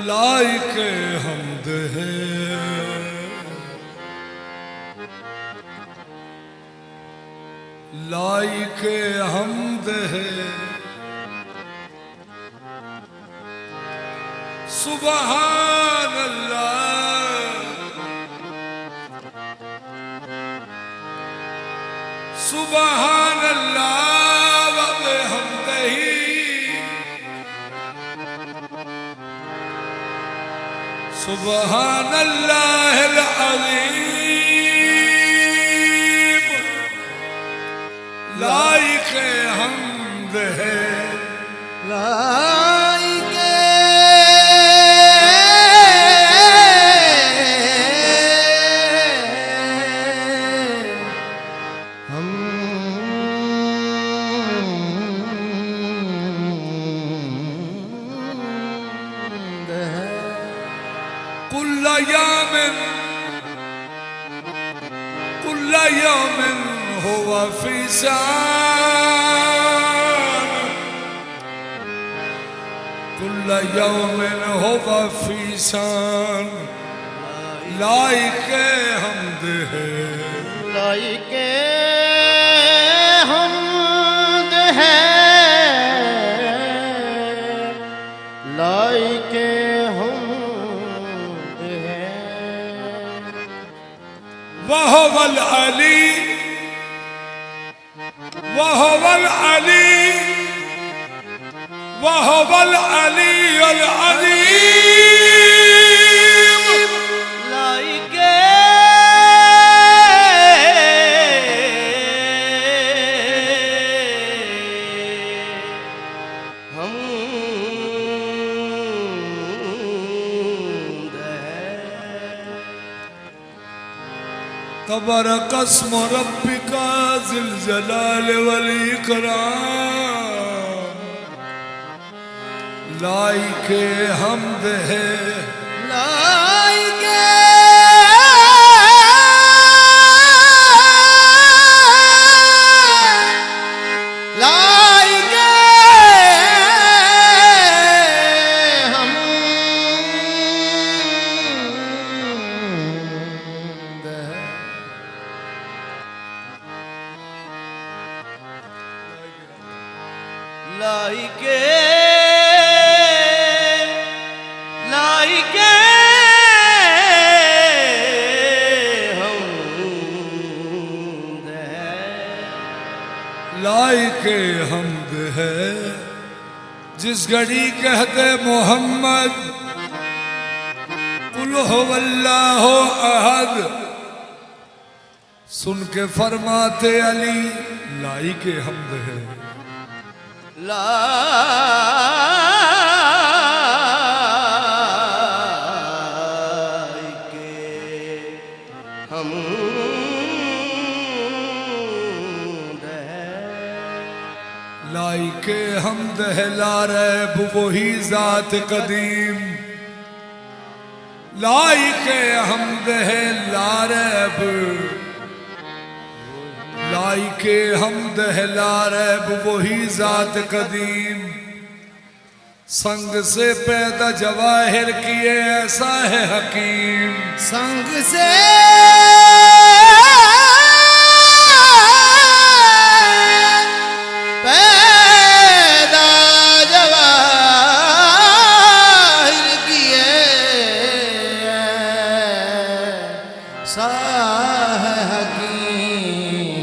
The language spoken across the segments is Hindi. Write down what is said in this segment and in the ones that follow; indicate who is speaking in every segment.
Speaker 1: लाइके हमद है लाइके हमद है सुबहान अल्लाह सुबहान अल्लाह व बिहम्दिही सुबहान अल्लाहिल अज़ीम लाइके हमद है
Speaker 2: लाइके हमद है
Speaker 1: कुल्ल यौमिन हुवा फी शान कुल्ल यौमिन हुवा फी शान लाइके हमद है
Speaker 2: लाइके हमद है लाइके हमद है
Speaker 1: वहुवल अली वहुवल अली वहुवल अली अल अज़ीम
Speaker 2: लाइके हमद है
Speaker 1: तबारक अस्म रब्बिका ज़िल जलाल वल इकराम लाइके हमद है
Speaker 2: लाइके लाइके हमद है लाइके लाइके हमद है
Speaker 1: लाइके हमद है जिस घड़ी कहते मोहम्मद कुल हुवल्लाहु अहद सुन के फरमाते अली लाइके हमद है
Speaker 2: लाइके हमद है
Speaker 1: लाइके हमद है ला रैब वही जात कदीम लाइके हमद है ला रैब लाइके हमद है ला रैब वही जात कदीम संग से पैदा जवाहिर किए ऐसा है हकीम
Speaker 2: संग से पैदा जवाहिर किए ऐसा है हकीम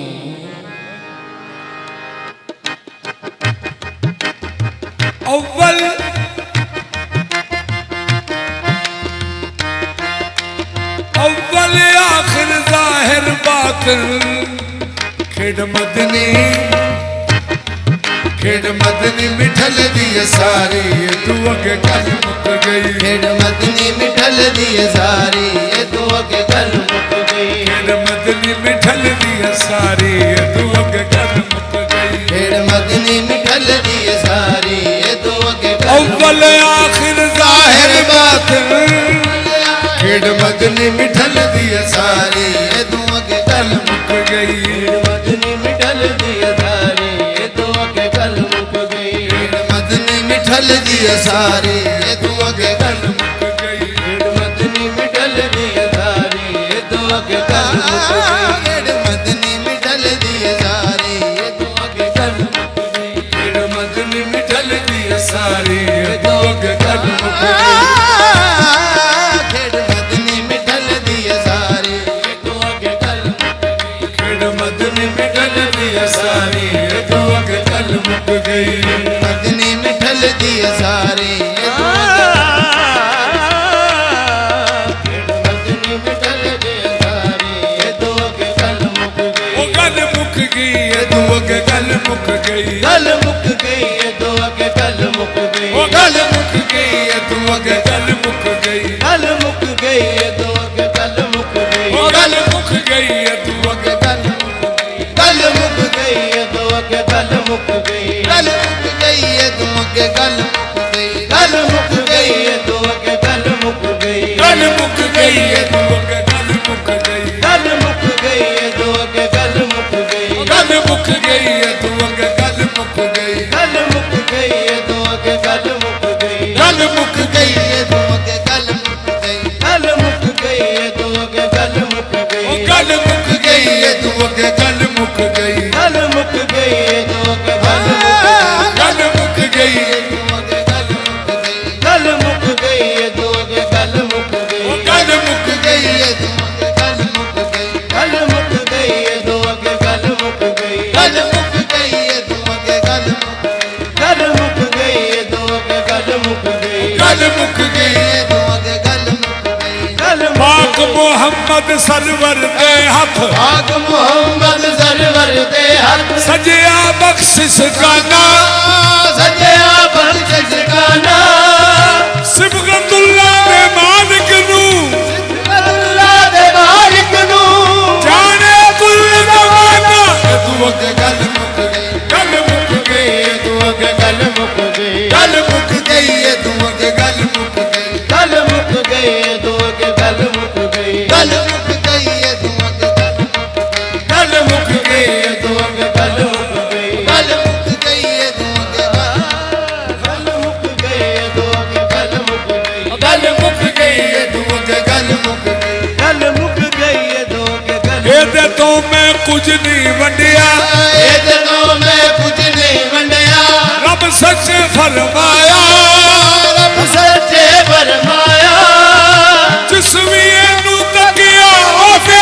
Speaker 1: अव्वल अव्वल आखिर जाहिर बातिन खेड मदनी खेड़ मदनी मिठल दी सारी तू अगे गल मुक गई
Speaker 2: खेड़ मदनी मिठल दी सारी तू अगे गल मुक गई
Speaker 1: खेड़ मदनी मिठल दी सारी तू अगे गल मुक गई
Speaker 2: खेड़ मदनी मिठल दी सारी तू अगे
Speaker 1: अव्वल आखिर जाहिर बातिन खेड़ मदनी मिठल दी सारी
Speaker 2: तू अगे गल
Speaker 1: मुक गई
Speaker 2: मदनी मिठल दी सारी तू अगे गल मुक गई मदनी मिठल दी सारी तू अगे गल मुक गई मदनी मिठल दी सारी तू अगे गल मुक गई मदनी मिठल दी सारी तू अगे गल मुक गई
Speaker 1: मदनी मिठल दी सारी तू अगे गल मुक गई
Speaker 2: खेड़ मदनी मिठल दी सारी तू अगे गल मुक गई
Speaker 1: खेड़ मदनी मिठल दी सारी तू अगे गल मुक गई
Speaker 2: मदनी मिठल दी सारी
Speaker 1: गल मुक गई तू अगे गल मुक गई
Speaker 2: गल मुक गई तू अगे गल मुक गई
Speaker 1: गल मुक गई तू अगे गल मुक गई
Speaker 2: गल मुक गई तू अगे गल मुक गई
Speaker 1: गल मुक गई तू अगे
Speaker 2: गल मुक गई तू अगे गल मुक गई गल मुक गई तू अगे गल मुक गई गल मुक गई तू अगे गल मुक गई
Speaker 1: गल मुक गई तू अगे गल मुक गई
Speaker 2: गल मुक गई तू अगे गल मुक गई
Speaker 1: गल मुक गई तू अगे गल मुक गई
Speaker 2: गल मुक गई तू अगे गल मुक गई
Speaker 1: गल मुक गई
Speaker 2: तू अगे गल मुक गई गल मुक गई तू अगे गल मुक गई
Speaker 1: गल मुक गई तू अगे गल मुक गई
Speaker 2: गल मुक गई तू अगे गल मुक गई
Speaker 1: गल मुक गई
Speaker 2: गल मुक गई तू अगे गल मुक गई
Speaker 1: गल मुक गई
Speaker 2: तू अगे गल मुक गई गल मुक गई तू अगे गल मुक गई गल मुक गई तू अगे गल मुक गई गल मुक गई तू अगे गल मुक गई
Speaker 1: गल मुक गई
Speaker 2: तू अगे गल मुक गई गल
Speaker 1: पाक मोहम्मद सरवर दे हथ
Speaker 2: आग मोहम्मद सरवर दे हथ
Speaker 1: सजया बख्शिश गाना
Speaker 2: सजया बख्शिश गाना
Speaker 1: सिबगतुल्लाह दे मालिक नू
Speaker 2: अल्लाह दे मालिक नू
Speaker 1: जाने कुल जमाना
Speaker 2: तू अगे गल मुक गई
Speaker 1: गल मुक गई
Speaker 2: तू अगे गल मुक गई
Speaker 1: गल मुक गई तू अगे गल मुक गई
Speaker 2: गल मुक गई तू अगे गल मुक गई गल मुक गई तू अगे गल मुक गई
Speaker 1: गल मुक गई
Speaker 2: तू अगे गल मुक गई गल मुक गई तू अगे गल मुक गई तू अगे गल मुक गई
Speaker 1: गल मुक गई तू अगे गल मुक गई
Speaker 2: गल मुक गई तू अगे गल
Speaker 1: ਇਹਦੇ ਤੋਂ ਮੈਂ ਕੁਝ ਨਹੀਂ ਵੰਡਿਆ
Speaker 2: ਇਹਦੇ ਤੋਂ ਮੈਂ ਕੁਝ ਨਹੀਂ ਵੰਡਿਆ
Speaker 1: ਰੱਬ ਸੱਚੇ ਫਰਮਾਇਆ
Speaker 2: ਰੱਬ ਸੱਚੇ ਫਰਮਾਇਆ
Speaker 1: ਜਿਸ ਵੀ ਇਹਨੂੰ ਤੱਕਿਆ ਉਹਨੇ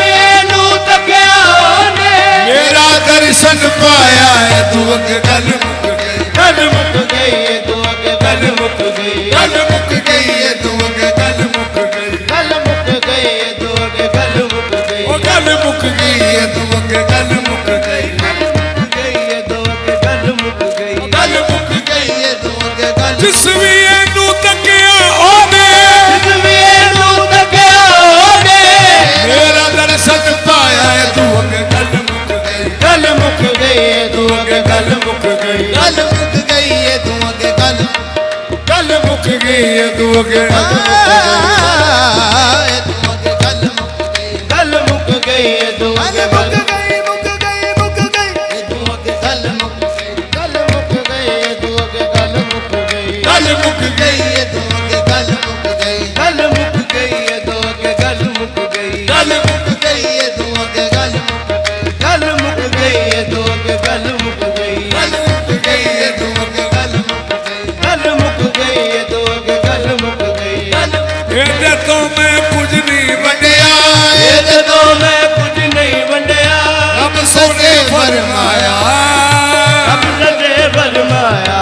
Speaker 2: ਇਹਨੂੰ ਤੱਕਿਆ ਉਹਨੇ
Speaker 1: ਮੇਰਾ ਦਰਸ਼ਨ ਪਾਇਆ ਹੈ ਤੂੰ ਅੱਗੇ ਗੱਲ ਮੁੱਕ ਗਈ
Speaker 2: ਗਲ ਮੁਕ ਗਈ ਤੂੰ ਅਗੇ ਗਲ ਮੁਕ ਗਈ
Speaker 1: ਗੱਲ ਮੁੱਕ ਗਈ ਹੈ ਤੂੰ ਅੱਗੇ ਗੱਲ ਮੁੱਕ ਗਈ
Speaker 2: ਗਲ ਮੁਕ ਗਈ ਤੂੰ ਅਗੇ ਗਲ ਮੁਕ ਗਈ
Speaker 1: ਉਹ ਗੱਲ ਮੁੱਕ ਗਈ ਹੈ ਤੂੰ ਅੱਗੇ ਗੱਲ ਮੁੱਕ ਗਈ
Speaker 2: ਗਲ ਮੁਕ ਗਈ ਤੂੰ ਅਗੇ ਗਲ ਮੁਕ ਗਈ
Speaker 1: ਗੱਲ ਮੁੱਕ
Speaker 2: ਗਈ ਤੂੰ ਅਗੇ ਗਲ
Speaker 1: ਜਿਸ ਵੀ ਇਹਨੂੰ ਤੱਕਿਆ ਉਹਨੇ
Speaker 2: ਇਹਨੂੰ ਤੱਕਿਆ ਉਹਨੇ
Speaker 1: ਮੇਰਾ ਦਰਸ਼ਨ ਪਾਇਆ ਹੈ ਤੂੰ ਅੱਗੇ ਗੱਲ ਮੁੱਕ ਗਈ
Speaker 2: ਗਲ ਮੁਕ ਗਈ ਤੂੰ ਅਗੇ
Speaker 1: ਗੱਲ ਮੁੱਕ ਗਈ
Speaker 2: ਗਲ ਮੁਕ ਗਈ ਤੂੰ ਅਗੇ ਗਲ
Speaker 1: ਗੱਲ ਮੁੱਕ ਗਈ ਹੈ ਤੂੰ ਅੱਗੇ
Speaker 2: ਤੂੰ ਅਗੇ ਗਲ ਮੁਕ ਗਈ ਗਲ ਮੁਕ ਗਈ ਤੂੰ ਅਗੇ ਮੁਕ ਗਈ ਮੁਕ ਗਈ ਮੁਕ ਗਈ ਤੂੰ ਅਗੇ ਗਲ ਮੁਕ ਗਈ ਗਲ ਮੁਕ ਗਈ ਤੂੰ ਅਗੇ ਗਲ ਮੁਕ ਗਈ
Speaker 1: ਗੱਲ ਮੁੱਕ ਗਈ
Speaker 2: ਤੂੰ ਅਗੇ ਗਲ ਮੁਕ ਗਈ ਗਲ ਮੁਕ ਗਈ ਤੂੰ ਅਗੇ ਗਲ ਮੁਕ ਗਈ
Speaker 1: ਗੱਲ ਮੁੱਕ
Speaker 2: ਗਈ ਤੂੰ ਅਗੇ ਗਲ ਮੁਕ ਗਈ ਗਲ ਮੁਕ ਗਈ ਤੂੰ ਅਗੇ ਗਲ ਮੁਕ ਗਈ
Speaker 1: ਗੱਲ ਮੁੱਕ ਗਈ ਹੈ ਤੂੰ ਅੱਗੇ
Speaker 2: ਗਲ ਮੁਕ ਗਈ ਗਲ ਮੁਕ ਗਈ ਤੂੰ ਅਗੇ ਗਲ ਮੁਕ ਗਈ
Speaker 1: ਇਹਦੇ ਤੋਂ ਮੈਂ ਕੁਝ ਨਹੀਂ ਵੰਡਿਆ
Speaker 2: ਇਹਦੇ ਤੋਂ ਮੈਂ ਕੁਝ ਨਹੀਂ ਵੰਡਿਆ
Speaker 1: ਰੱਬ ਸੋਨੇ ਫਰਮਾਇਆ
Speaker 2: ਰੱਬ ਨੇ ਫਰਮਾਇਆ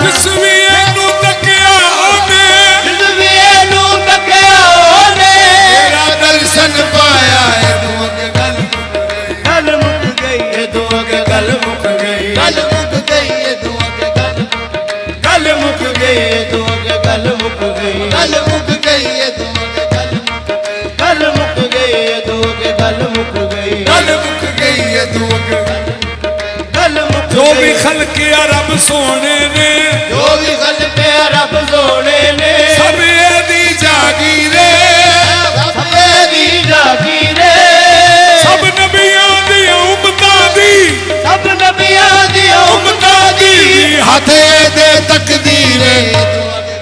Speaker 1: ਜਿਸ ਵੀ ਇਹਨੂੰ ਤੱਕਿਆ ਉਹਨੇ
Speaker 2: ਜਿਸ ਵੀ ਇਹਨੂੰ ਤੱਕਿਆ ਉਹਨੇ
Speaker 1: ਮੇਰਾ ਦਰਸ਼ਨ ਪਾਇਆ ਹੈ ਤੂੰ ਅੱਗੇ ਗੱਲ ਮੁੱਕ ਗਈ
Speaker 2: ਗਲ ਮੁਕ ਗਈ ਤੂੰ ਅਗੇ ਗਲ ਮੁਕ ਗਈ
Speaker 1: ਗੱਲ
Speaker 2: मुक गई
Speaker 1: गल मुक गई है तू अगे
Speaker 2: गल मुक
Speaker 1: जो
Speaker 2: गई
Speaker 1: भी खलके रब सोने ने
Speaker 2: जो भी गल पे रब सोने ने
Speaker 1: सब दी जागीरे
Speaker 2: सब दी जागीरे
Speaker 1: सब नबियां दी उम्मतां दी
Speaker 2: सब नबियां दी
Speaker 1: उम्मतां दी
Speaker 2: हाथे दे तकदीरे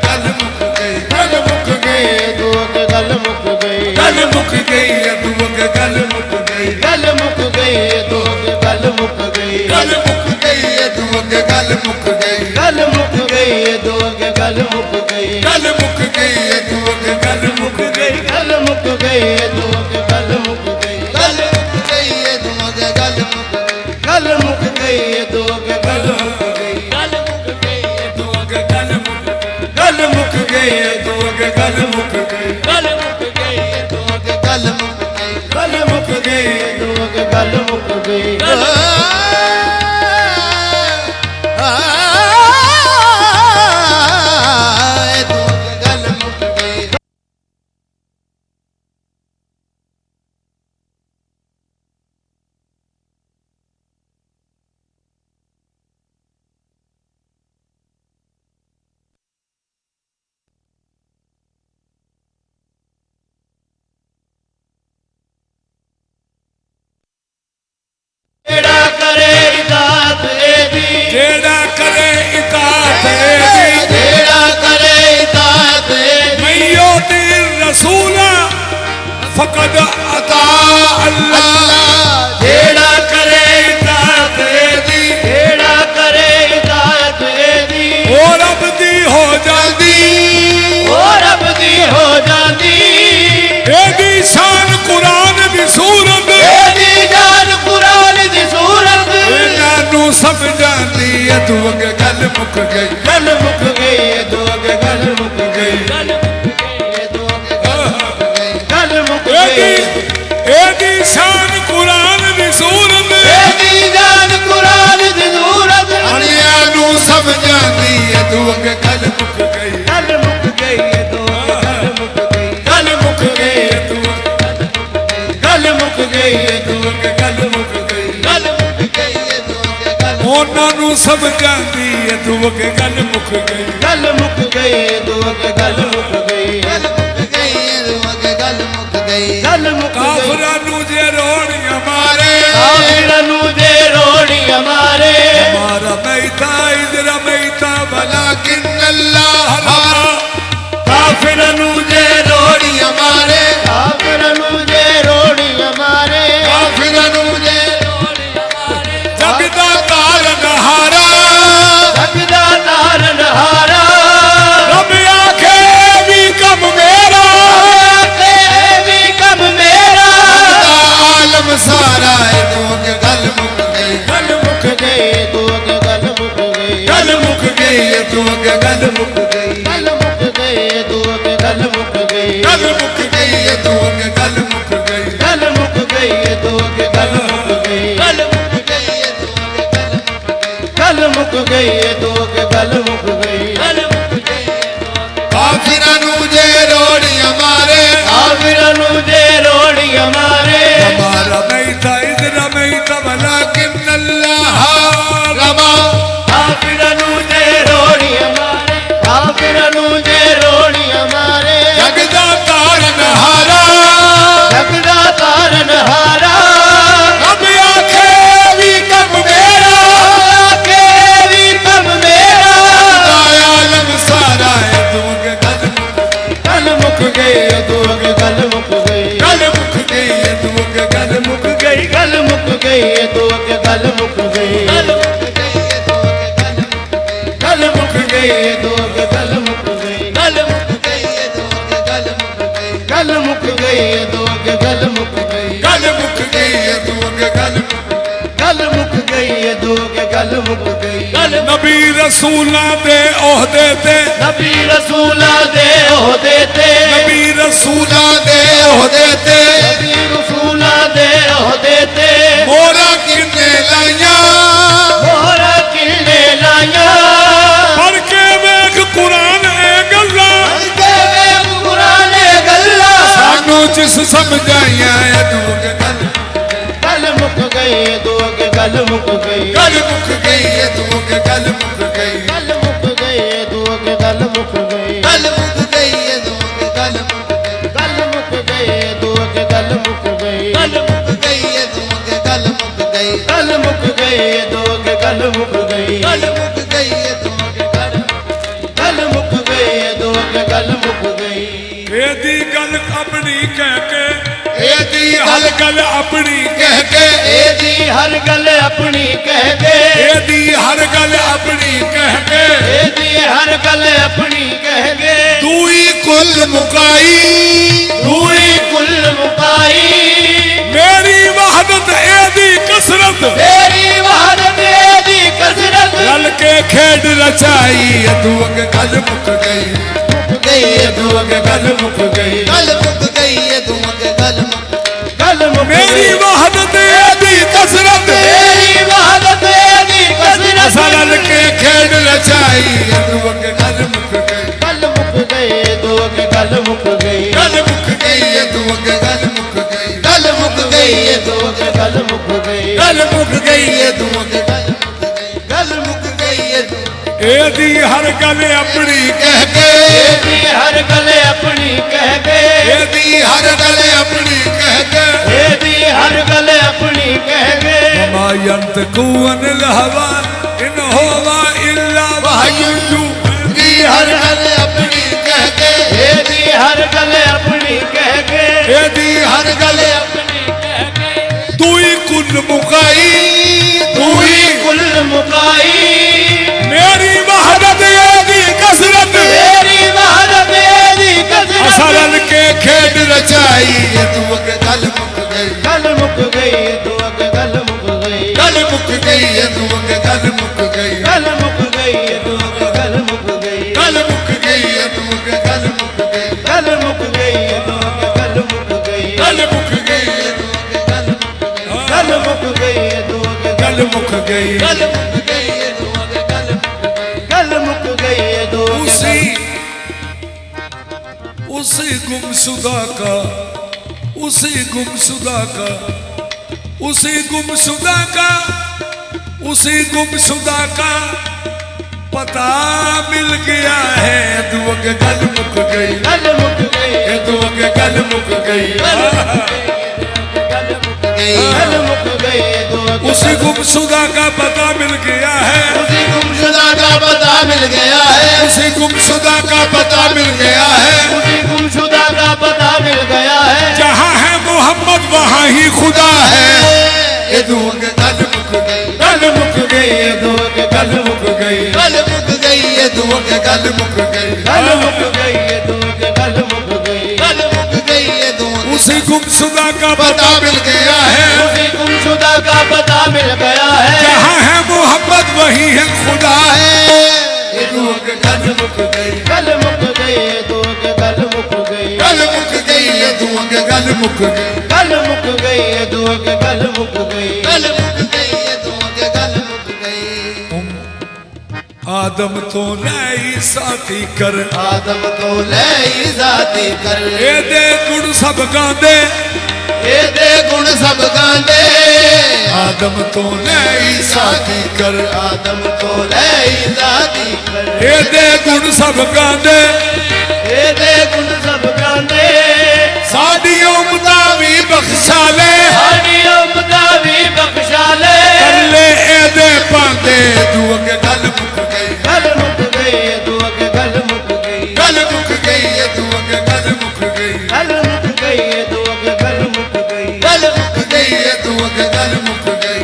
Speaker 1: गल मुक गई गल मुक गई
Speaker 2: तू अगे गल मुक गई
Speaker 1: गल मुक गई है तू अगे गल मुक गई
Speaker 2: गल मुक गई तू अगे गल मुक गई
Speaker 1: गल मुक गई है तू अगे गल मुक गई
Speaker 2: गल मुक गई तू अगे गल मुक गई
Speaker 1: गल मुक गई है तू अगे गल मुक गई
Speaker 2: गल मुक गई तू अगे गल मुक गई गल मुक गई तू अगे गल मुक गई गल मुक गई तू अगे गल मुक गई
Speaker 1: गल मुक गई है तू अगे गल मुक गई गल मुक गई है तू अगे गल मुक गई
Speaker 2: गल मुक गई तू अगे गल मुक गई
Speaker 1: गल मुक गई
Speaker 2: तू अगे गल मुक गई जेड़ा करे इताअत एदी
Speaker 1: जेड़ा करे इताअत एदी
Speaker 2: जेड़ा करे इताअत एदी
Speaker 1: मैयो तीर रसूला फकद अता अल्लाह
Speaker 2: जेड़ा
Speaker 1: करे इताअत एदी
Speaker 2: जेड़ा करे इताअत एदी
Speaker 1: ओ रब दी हो जांदी
Speaker 2: ओ रब दी हो जांदी
Speaker 1: एदी शान कुरान दी सूरत
Speaker 2: एदी जान कुरान दी सूरत
Speaker 1: इन्हां समझांदी है तू अगे गल मुक गई
Speaker 2: गल मुक गई तू अगे गल मुक गई गल मुक गई तू अगे गल मुक गई
Speaker 1: एदी शान कुरान दी सूरत
Speaker 2: एदी जान कुरान दी सूरत
Speaker 1: अनियां नू समझांदी है तू अगे गल मुक गई
Speaker 2: गल मुक गई तू अगे गल मुक गई
Speaker 1: गल मुक गई है तू गल मुक गई है तू अगे गल मुक गई
Speaker 2: गल मुक गई तू अगे गल
Speaker 1: ਉਹਨਾਂ ਨੂੰ ਸਮਝਾਂਦੀ ਏ ਤੂੰ ਅਗੇ ਗੱਲ ਮੁੱਕ ਗਈ
Speaker 2: गल मुक गई तू अगे गल मुक गई गल मुक गई तू अगे गल मुक गई गल मुक गई
Speaker 1: ਕਾਫਰਾਂ ਨੂੰ ਜੇ ਰੋਣੀਆਂ ਮਾਰੇ
Speaker 2: काफिरां नू दे रोड़ी हमारे
Speaker 1: हमारा मैता इधर मैता वलाकिन अल्लाह हरा
Speaker 2: काफिरां नू दे रोड़ी हमारे काफिरां नू दे रोड़ी हमारे काफिरां नू दे रोड़ी हमारे
Speaker 1: जगदा तारन हारा
Speaker 2: जगदा तारन हारा
Speaker 1: रब आखे भी कम मेरा
Speaker 2: के भी कम मेरा
Speaker 1: आलम सारा है तू अगे गल मुक गई
Speaker 2: गल मुक गई तू अगे गल मुक गई
Speaker 1: गल मुक गई है तू अगे गल मुक गई
Speaker 2: गल मुक गई तू अगे गल मुक गई
Speaker 1: गल मुक गई है तू अगे गल मुक गई
Speaker 2: गल मुक गई तू अगे गल मुक गई गल मुक गई तू अगे गल मुक गई तू अगे गल मुक गई गल मुक गई
Speaker 1: काफिरां नू जे रोड़ियां मारे
Speaker 2: काफिरां नू दे रोड़ी हमारे
Speaker 1: हमारा मैता इधर मैता वलाकिन अल्लाह रमा
Speaker 2: काफिरां नू दे रोड़ी हमारे काफिरां नू दे रोड़ी हमारे
Speaker 1: जगदा तारन हारा
Speaker 2: जगदा तारन हारा
Speaker 1: रब आखे भी कम मेरा
Speaker 2: के भी कम मेरा
Speaker 1: आलम सारा है तू अगे
Speaker 2: गल मुक गई तू अगे गल मुक गई
Speaker 1: गल मुक गई है तू अगे गल मुक गई
Speaker 2: गल मुक गई तू अगे गल मुक गई
Speaker 1: गल मुक गई
Speaker 2: तू अगे गल मुक गई गल मुक गई तू अगे गल मुक गई गल मुक गई तू अगे गल मुक गई
Speaker 1: गल मुक गई है तू अगे गल मुक
Speaker 2: गल मुक गई तू अगे गल मुक गई
Speaker 1: नबी रसूलां दे ओहदे ते
Speaker 2: नबी रसूला दे ओहदे ते
Speaker 1: नबी रसूलां दे ओहदे ते
Speaker 2: नबी रसूला दे ओहदे ते
Speaker 1: मोरा किन्ने लाइयां
Speaker 2: मोहरा किन्ने लाया
Speaker 1: पढ़ के वेख कुरान ए गल्लां
Speaker 2: के वे कुरान गल्ला
Speaker 1: सानू जिस समझाइयां है तू अगे गल
Speaker 2: गई दो के गल मुक गई
Speaker 1: गल मुक गई तू अगे गल मुक गई
Speaker 2: गल मुक गई दो के गल मुक गई
Speaker 1: गल मुक गई तू अगे गल मुक गई
Speaker 2: गल मुक गई दो के गल मुक गई
Speaker 1: गल मुक गई तू अगे गल मुक गई
Speaker 2: गल मुक गई दो के गल मुक गई
Speaker 1: गल मुक गई तू अगे गल
Speaker 2: गल मुक गई दो के गल मुक गई
Speaker 1: एदी गल अपनी कह के एदी हर गल अपनी कह के
Speaker 2: एदी हर गल अपनी कह के
Speaker 1: एदी हर गल अपनी कह के
Speaker 2: एदी हर गल अपनी कह के
Speaker 1: तू ही कुल मुकाई
Speaker 2: तू ही कुल मुकाई
Speaker 1: मेरी वहदत एदी कसरत
Speaker 2: तेरी वहदत एदी कसरत
Speaker 1: रल के खेड रचाई तू अगे गल मुक गई
Speaker 2: मुक गई
Speaker 1: तू अगे गल मुक गई
Speaker 2: गल मुक गई तू अगे गल मुक
Speaker 1: मेरी वहदत एदी कसरत
Speaker 2: तेरी वहदत एदी कसरत
Speaker 1: रल के खेड रचाई तू अगे गल मुक गई
Speaker 2: गल मुक गई दो के गल मुक गई
Speaker 1: गल मुक गई तू अगे गल मुक गई
Speaker 2: गल मुक गई दो के गल मुक गई
Speaker 1: गल मुक गई तू अगे
Speaker 2: गल मुक गई
Speaker 1: एदी हर गल अपनी कह के
Speaker 2: एदी हर गल अपनी कह के
Speaker 1: एदी हर गल अपनी कह के
Speaker 2: एदी हर गल अपनी कह के
Speaker 1: वमा यंतकून लहवा इन होवा इल्ला वहयु
Speaker 2: एदी हर गल अपनी कह के एदी हर गल अपनी कह के
Speaker 1: एदी हर गल
Speaker 2: अपनी कह के
Speaker 1: तू ही कुल मुकाई
Speaker 2: तू ही कुल मुकाई
Speaker 1: मेरी वहदत एदी कसरत
Speaker 2: तेरी वहदत एदी कसरत
Speaker 1: असल के खेड रचाई तू अगे गल मुक गई
Speaker 2: गल मुक गई तू अगे गल मुक गई
Speaker 1: गल मुक गई तू अगे गल मुक गई
Speaker 2: गल मुक गई तू अगे गल मुक गई
Speaker 1: गल मुक गई तू अगे गल मुक गई
Speaker 2: गल मुक गई तू अगे गल मुक गई
Speaker 1: गल मुक गई तू अगे गल मुक
Speaker 2: गल मुक गई
Speaker 1: गल मुक गई
Speaker 2: गल मुक गई तू अगे गल मुक गई तू
Speaker 1: उसी उसी गुमशुदा का उसी गुमशुदा का उसी गुमशुदा का उसी गुमशुदा का पता मिल गया है तू अगे गल मुक गई
Speaker 2: गल मुक गई
Speaker 1: तू अगे गल मुक गई
Speaker 2: गल मुक गई तू
Speaker 1: उसी गुमशुदा का पता मिल गया है
Speaker 2: उसी गुमशुदा का पता मिल गया है
Speaker 1: उसी गुमशुदा का पता मिल गया है
Speaker 2: उसी गुमशुदा का पता मिल गया है
Speaker 1: जहाँ है मोहम्मद वहाँ ही खुदा है ये तू अगे गल मुक गई गल मुक गई तू अगे गल मुक गई
Speaker 2: गल मुक गई
Speaker 1: तू अगे गल मुक गई
Speaker 2: गल मुक गई तू अगे गल मुक गई
Speaker 1: गल मुक गई उसी गुमशुदा का पता मिल गया है
Speaker 2: उसी गुमशुदा का पता मिल गया है
Speaker 1: जहाँ है मोहम्मद वही है खुदा है ये तू अगे गल मुक गई
Speaker 2: गल मुक गई तू अगे गल मुक गई
Speaker 1: गल मुक गई तू अगे गल मुक गई
Speaker 2: गल मुक गई तू अगे गल मुक गई
Speaker 1: गल मुक गई तू अगे गल मुक गई आदम तो नई साथी कर
Speaker 2: आदम तो ले जाती कर
Speaker 1: ए दे गुण सब गांदे
Speaker 2: ए दे गुण सब गांदे
Speaker 1: आदम तो नई साथी कर
Speaker 2: आदम तो ले जाती कर
Speaker 1: ए दे गुण सब गांदे
Speaker 2: ए दे गुण सब गांदे
Speaker 1: साडी उम्मता भी बख्शा ले
Speaker 2: साडी उम्मता भी बख्शा ले
Speaker 1: कर ले ए दे पांदे तू अगे गल मुक गई
Speaker 2: गल मुक गई तू अगे गल मुक गई
Speaker 1: गल मुक गई तू अगे गल मुक गई
Speaker 2: गल मुक गई तू अगे गल मुक गई
Speaker 1: गल मुक गई तू अगे गल मुक गई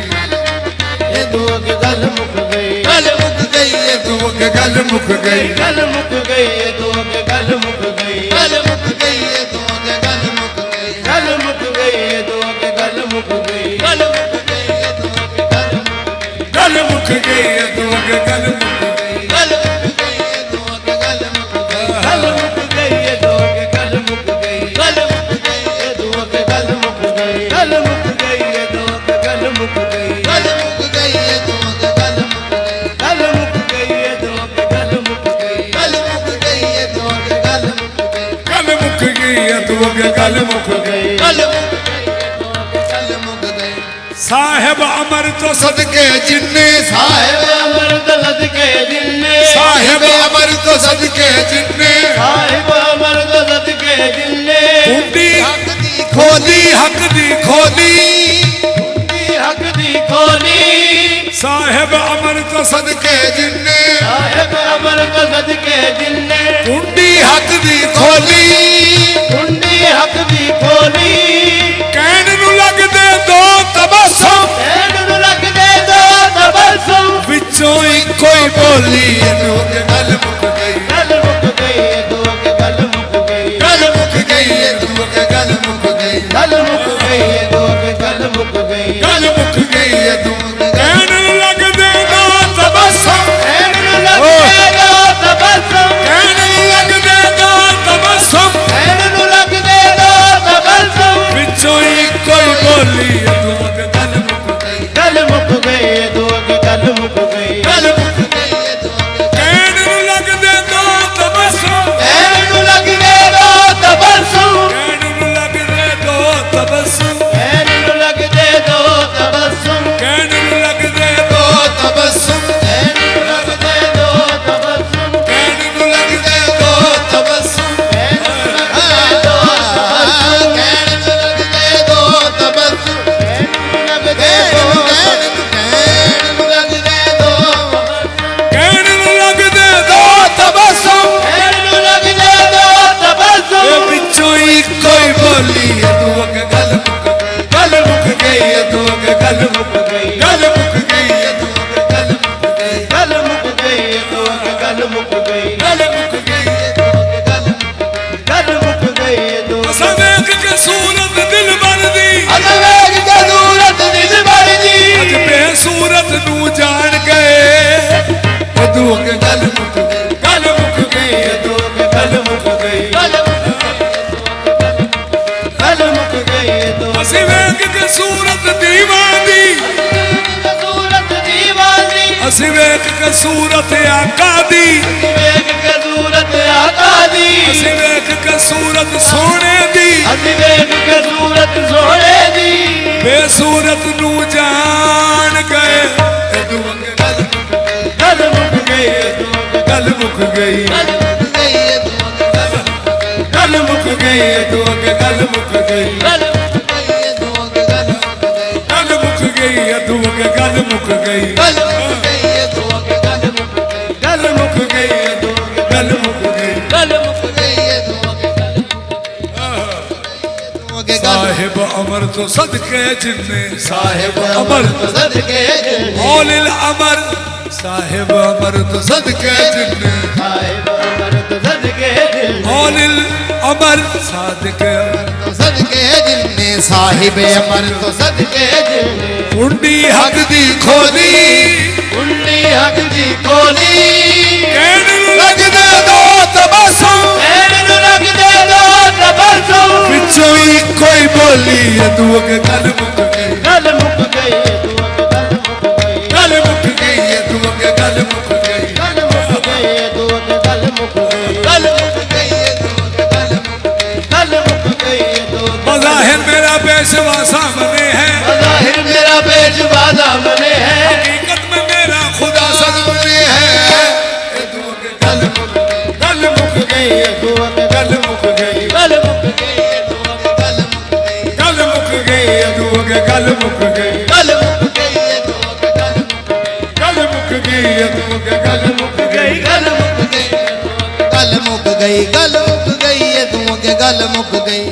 Speaker 2: ए तू अगे गल मुक गई
Speaker 1: गल मुक गई तू अगे गल मुक गई
Speaker 2: गल मुक गई तू अगे गल मुक गई
Speaker 1: गल मुक गई तू अगे गल मुक गई
Speaker 2: गल मुक गई तू अगे गल मुक गई
Speaker 1: गल मुक गई तू अगे गल मुक गई गल मुक गई तू अगे गल मुक गई गल मुक गई तू अगे गल मुक गई
Speaker 2: गल मुक गई तू अगे गल मुक गई
Speaker 1: गल मुक गई
Speaker 2: तू अगे गल मुक गई गल मुक गई तू अगे गल मुक गई
Speaker 1: गल मुक गई तू अगे गल मुक गई
Speaker 2: गल मुक गई तू अगे गल मुक गई
Speaker 1: गल मुक गई तू अगे गल मुक गई गल मुक गई तू अगे गल मुक गई गल मुक गई तू अगे गल मुक गई साहिब अमर तो सदके जिन्ने
Speaker 2: साहिब अमृत सदके जिन्ने
Speaker 1: साहिब अमर तो सदके जिन्ने
Speaker 2: साहिब अमृत सदके जिन्ने
Speaker 1: कुंडी
Speaker 2: हक दी
Speaker 1: खोली हक दी खोली
Speaker 2: कुंडी हक दी खोली
Speaker 1: साहिब अमर तो सदके जिन्ने
Speaker 2: साहिब अमृत सदके जिन्ने
Speaker 1: कुंडी हक दी खोली
Speaker 2: कुंडी हक दी खोली
Speaker 1: कहन नु लगदे दो तबस्सुम
Speaker 2: कहन नु लगदे दो तबस्सुम
Speaker 1: विचों इको ही बोली लोग गल मुक गई
Speaker 2: गल मुक गई दो के गल मुक गई
Speaker 1: गल मुक गई लोग गल मुक गई
Speaker 2: गल मुक गई दो के गल मुक गई
Speaker 1: गल मुक गई कहन नु लगदे दो तबस्सुम
Speaker 2: कहन नु लगदे दो तबस्सुम
Speaker 1: कहन नु लगदे दो तबस्सुम
Speaker 2: कहन नु लगदे दो तबस्सुम
Speaker 1: विचों इको ही बोली लोग गल मुक गई
Speaker 2: गल मुक गई दो के गल मुक गई
Speaker 1: गल मुक गई कहन नु लगदे दो तबस्सुम
Speaker 2: कहन नु लगदे दो तबस्सुम
Speaker 1: कहन नु लगदे दो तबस्सुम
Speaker 2: कहन नु लगदे दो तबस्सुम
Speaker 1: कहन नु लगदे दो तबस्सुम
Speaker 2: कहन नु लगदे दो तबस्सुम
Speaker 1: कहन नु लगदे दो तबस्सुम कहन नु लगदे दो तबस्सुम ए विचों इको ही बोली तू अगे गल मुक गई तू अगे गल मुक गई गल मुक गई तू अगे गल मुक गई गल मुक गई तू अगे गल मुक सवेक के सूरत दिल बरदी अज बेसूरत नू जान गए तू अगे गल मुक गई तू अगे गल मुक गई ਅਸੀਂ ਵੇਖ ਕੇ ਸੂਰਤ ਦੀਵਾਨੀ ਅਸੀਂ ਵੇਖ ਕੇ ਸੂਰਤ ਆਕਾ ਦੀ ਅਸੀਂ ਵੇਖ ਕੇ ਸੂਰਤ ਸੋਹਣੇ ਦੀ ਬੇਸੂਰਤ ਨੂੰ ਜਾਣ ਗਏ ਤੂੰ ਅੱਗੇ ਗੱਲ ਮੁਕ ਗਈ ਗੱਲ ਮੁਕ ਗਈ ਗੱਲ ਮੁਕ ਗਈ ਤੂੰ ਅੱਗੇ ਗੱਲ ਮੁਕ ਗਈ ਗੱਲ ਮੁਕ ਗਈ ਤੂੰ ਅੱਗੇ ਗੱਲ ਮੁਕ ਗਈ ਗੱਲ ਮੁਕ ਗਈ ਤੂੰ ਅੱਗੇ ਗੱਲ ਮੁਕ ਗਈ साहिब अमर तो सदके जिन्ने
Speaker 2: साहिब
Speaker 1: अमर
Speaker 2: अमृत सदके जिन्ने
Speaker 1: औलिल अमर साहिब अमर तो सदके जिन्ने
Speaker 2: साहिब अमृत सदके जिन्ने
Speaker 1: औलिल अमर सदके
Speaker 2: सदके जिन्ने साहिब अमृत सदके जिन्ने
Speaker 1: कुंडी हक दी खोली
Speaker 2: कुंडी हक दी खोली
Speaker 1: कहन नु लगदे दो तबस्सुम
Speaker 2: कहन नु लगदे दो तबस्सुम
Speaker 1: विचों इको ही बोली तू अगे गल मुक गई
Speaker 2: गल मुक गई तू गल मुक गई
Speaker 1: गल मुक गई तू अगे गल मुक गई
Speaker 2: गल मुक गई तू गल मुक गई
Speaker 1: गल मुक गई
Speaker 2: गल मुक गई तू
Speaker 1: मज़ाहिर मेरा पेशवा सामने है
Speaker 2: ज़ाहिर मेरा पेशवा सामने है
Speaker 1: हकीकत में मेरा खुदा सामने है तू अगे गल मुक गई
Speaker 2: तू
Speaker 1: गल मुक गई
Speaker 2: गल मुक गई
Speaker 1: गल मुक गई तू अगे गल मुक गई
Speaker 2: गल मुक गई
Speaker 1: गल मुक गई तू अगे गल मुक गई
Speaker 2: गल मुक गई गल मुक गई गल मुक गई तू के गल मुक गई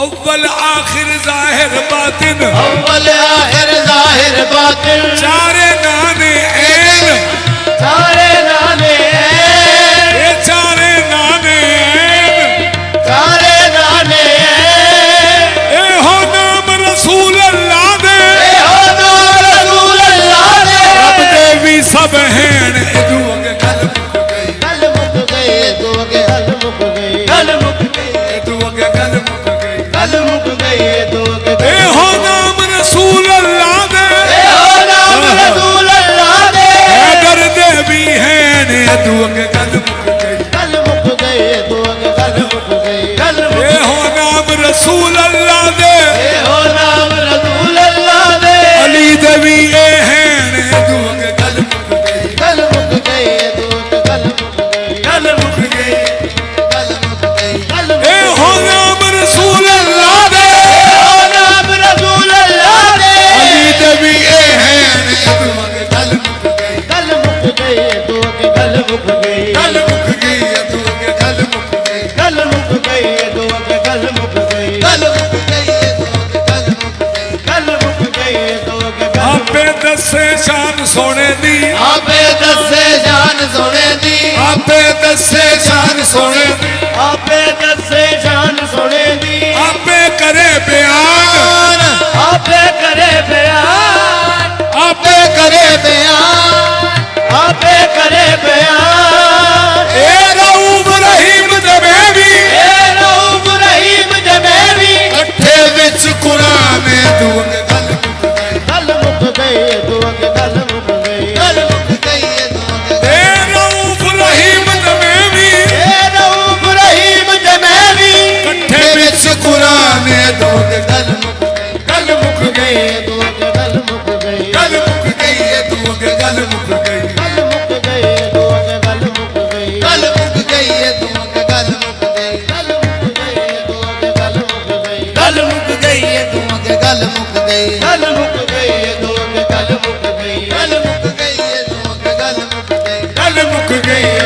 Speaker 1: अव्वल आखिर जाहिर बातिन
Speaker 2: अव्वल आखिर ज़ाहिर बातिन
Speaker 1: चारे नाने ऐन
Speaker 2: सारे नाने
Speaker 1: ये चारे नाने ऐन
Speaker 2: सारे नाने
Speaker 1: ए हो नाम रसूल अल्लाह दे
Speaker 2: हो नाम रसूल अल्लाह दे
Speaker 1: रब दे भी सब हैं तू अगे गल मुक गई
Speaker 2: गल मुक गई तू के गल मुक गई गल मुक गई
Speaker 1: तू अगे गल मुक गई
Speaker 2: गल मुक गई तू के
Speaker 1: ए हो नाम रसूल अल्लाह दे
Speaker 2: हो नाम रसूल
Speaker 1: दसे शान सोने दी
Speaker 2: आपे दसे शान सोने दी
Speaker 1: आपे दसे शान सोने दी
Speaker 2: आपे दसे शान सोने दी
Speaker 1: आपे करे बयान
Speaker 2: आपे करे बयान
Speaker 1: आपे करे
Speaker 2: बयान आपे करे बयान
Speaker 1: ए रऊफ रहीम जमेवी
Speaker 2: ए रऊफ रहीम जमेवी
Speaker 1: कट्ठे विच कुरान दुग
Speaker 2: गल मुक गई दुग गल मुक गई गल मुक गई दुग
Speaker 1: ए रऊफ रहीम जमेवी
Speaker 2: ए रऊफ रहीम जमेवी
Speaker 1: कट्ठे विच कुरान दुग
Speaker 2: गल मुक गई दुग गल मुक गई
Speaker 1: गल मुक गई दुग गल मुक गई
Speaker 2: गल मुक गई दुग गल मुक गई गल मुक गई दुग गल मुक गई गल मुक गई दुग गल मुक गई गल मुक गई दुग गल मुक गई गल मुक गई दुग गल मुक गई गल मुक गई दुग गल मुक गई
Speaker 1: गल मुक गई
Speaker 2: दुग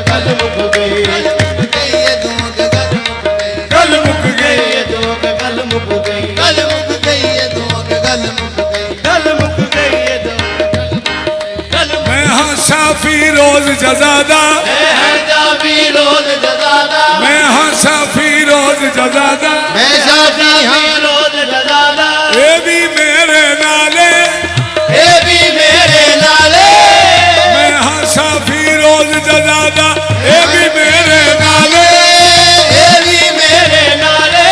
Speaker 2: गल मुक गई गल मुक गई दुग गल मुक गई
Speaker 1: गल मुक गई
Speaker 2: दुग गल मुक गई गल मुक गई दुग गल मुक गई गल मुक गई दुग गल
Speaker 1: मैं हाँ शाफी रोज जजादा
Speaker 2: है जाबी रोज जजादा
Speaker 1: मैं हाँ शाफी रोज जजादा
Speaker 2: मैं शाफी हाँ रोज जजादा
Speaker 1: ए भी मेरे नाले
Speaker 2: ए भी मेरे नाले
Speaker 1: मैं हाँ शाफी रोज जजादा ए भी मेरे नाले
Speaker 2: ए भी मेरे नाले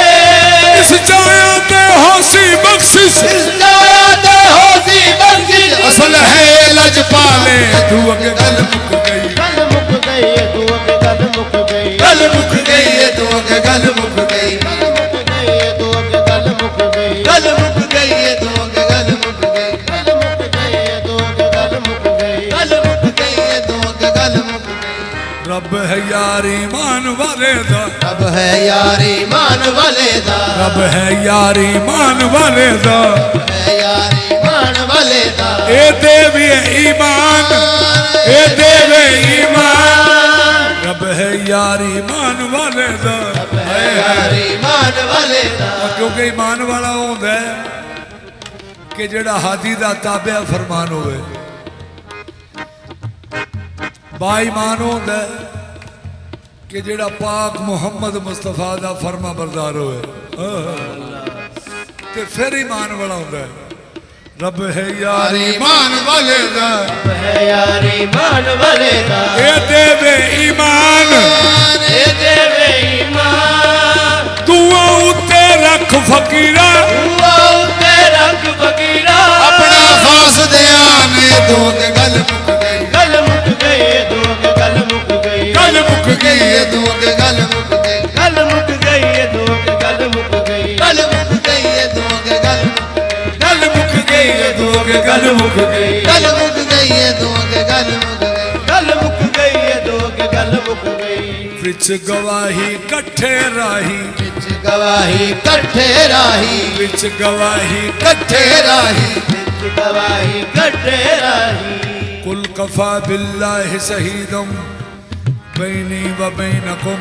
Speaker 1: इस जाया ते हौसी बख्शिश
Speaker 2: जाया ते होसी बख्शिश
Speaker 1: असल है लजपाले तू अगे गल मुक गई
Speaker 2: गल मुक गई दुग गल मुक गई
Speaker 1: गल मुक गई तू अगे गल मुक गई
Speaker 2: गल मुक गई दुग गल मुक गई
Speaker 1: गल मुक गई
Speaker 2: दुग गल मुक गई गल मुक गई दुग गल मुक गई
Speaker 1: गल मुक
Speaker 2: गई दुग गल मुक गई
Speaker 1: रब है यार ईमान वाले दा
Speaker 2: रब है यार ईमान वाले दा
Speaker 1: रब है यार ईमान वाले दा
Speaker 2: है यार ईमान वाले दा
Speaker 1: ए देवी ईमान ए देवे ईमान रब है यार ईमान वाले दा
Speaker 2: है यार ईमान वाले दा
Speaker 1: क्योंकि ईमान वाला होंदा है कि जेड़ा हादी दा ताबिया फरमान होवे बा ईमान होंदा है कि जेड़ा पाक मुहम्मद मुस्तफा दा फरमा बरदार होवे ते फिर ईमान वाला होंदा है रब है यार ईमान वाले दा
Speaker 2: है यार ईमान वाले दा
Speaker 1: ए देवे ईमान
Speaker 2: ए देवे ईमान
Speaker 1: दुआ उत्ते रख फकीरा
Speaker 2: हुआ उते रख फकीरा
Speaker 1: अपना खास ध्यान दोग गल मुक गई
Speaker 2: गल मुक गई दुग गल मुक गई
Speaker 1: गल मुक गई
Speaker 2: दुग गल मुक गई गल मुक गई दुग गल मुक गई गल मुक गई दुग गल
Speaker 1: गल मुक गई दोग गल मुक गई
Speaker 2: गल मुक गई दुग गल मुक गई गल मुक गई दुग गल मुक गई
Speaker 1: विच गवाही कट्ठे राही
Speaker 2: विच गवाही कट्ठे राही
Speaker 1: विच गवाही
Speaker 2: कट्ठे राही विच गवाही कट्ठे राही
Speaker 1: कुल कफा बिल्लाहि शहीदम बैनी व बैनकुम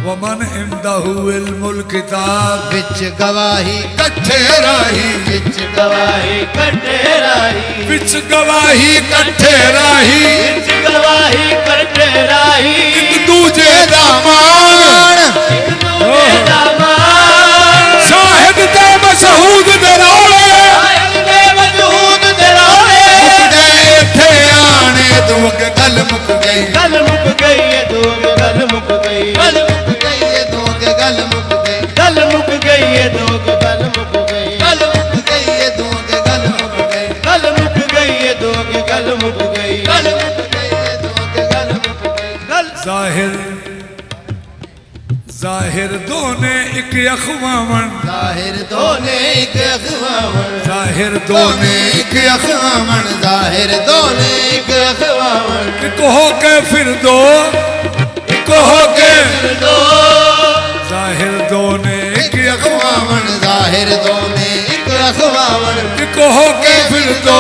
Speaker 1: वमन इंदहु इल्मुल किताब
Speaker 2: विच गवाही
Speaker 1: कट्ठे राही
Speaker 2: विच गवाही कट्ठे राही
Speaker 1: विच गवाही कट्ठे राही
Speaker 2: विच गवाही कट्ठे राही
Speaker 1: एक दूजे दा मान
Speaker 2: एक दूजे दा मान
Speaker 1: शाहिद ते मशहूद दे रौले
Speaker 2: शायद दे वजूद दे रौले
Speaker 1: मुकदे इत्थे आने दोग गल मुक गई
Speaker 2: गल मुक गई दुग गल मुक गई गल मुक गई दुग गल मुक गई गल मुक गई दुग गल मुक गई गल मुक गई दुग गल मुक गई गल मुक गई दुग गल मुक गई गल मुक गई दुग गल मुक गई गल
Speaker 1: जाहिर जाहिर दोने एक अखवावन
Speaker 2: जाहिर दोने एक अखवावन
Speaker 1: जाहिर दोने एक अखवावन
Speaker 2: जाहिर दोने एक अखवावन
Speaker 1: एक हो के फिर दो एक हो के
Speaker 2: दो
Speaker 1: जाहिर दोने एक अखवावन
Speaker 2: जाहिर दोने एक अखवावन
Speaker 1: एक हो के फिर दो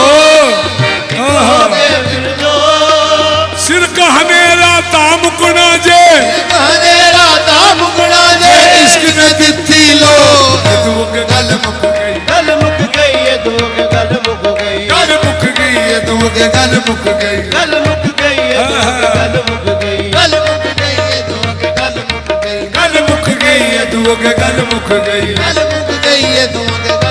Speaker 1: सिरक हनेरा तामुकना जे
Speaker 2: हनेरा तामुकना जे
Speaker 1: इश्क ने दित्ती लो दुग गल मुक गई
Speaker 2: गल मुक गई दुग गल मुक गई
Speaker 1: गल मुक अगे गल मुक गई
Speaker 2: गल मुक गई ये तो अगे गल मुक गई गल मुक गई ये तो अगे गल मुक गई
Speaker 1: गल मुक गई है तू अगे गल मुक गई
Speaker 2: गल मुक गई ये तो अगे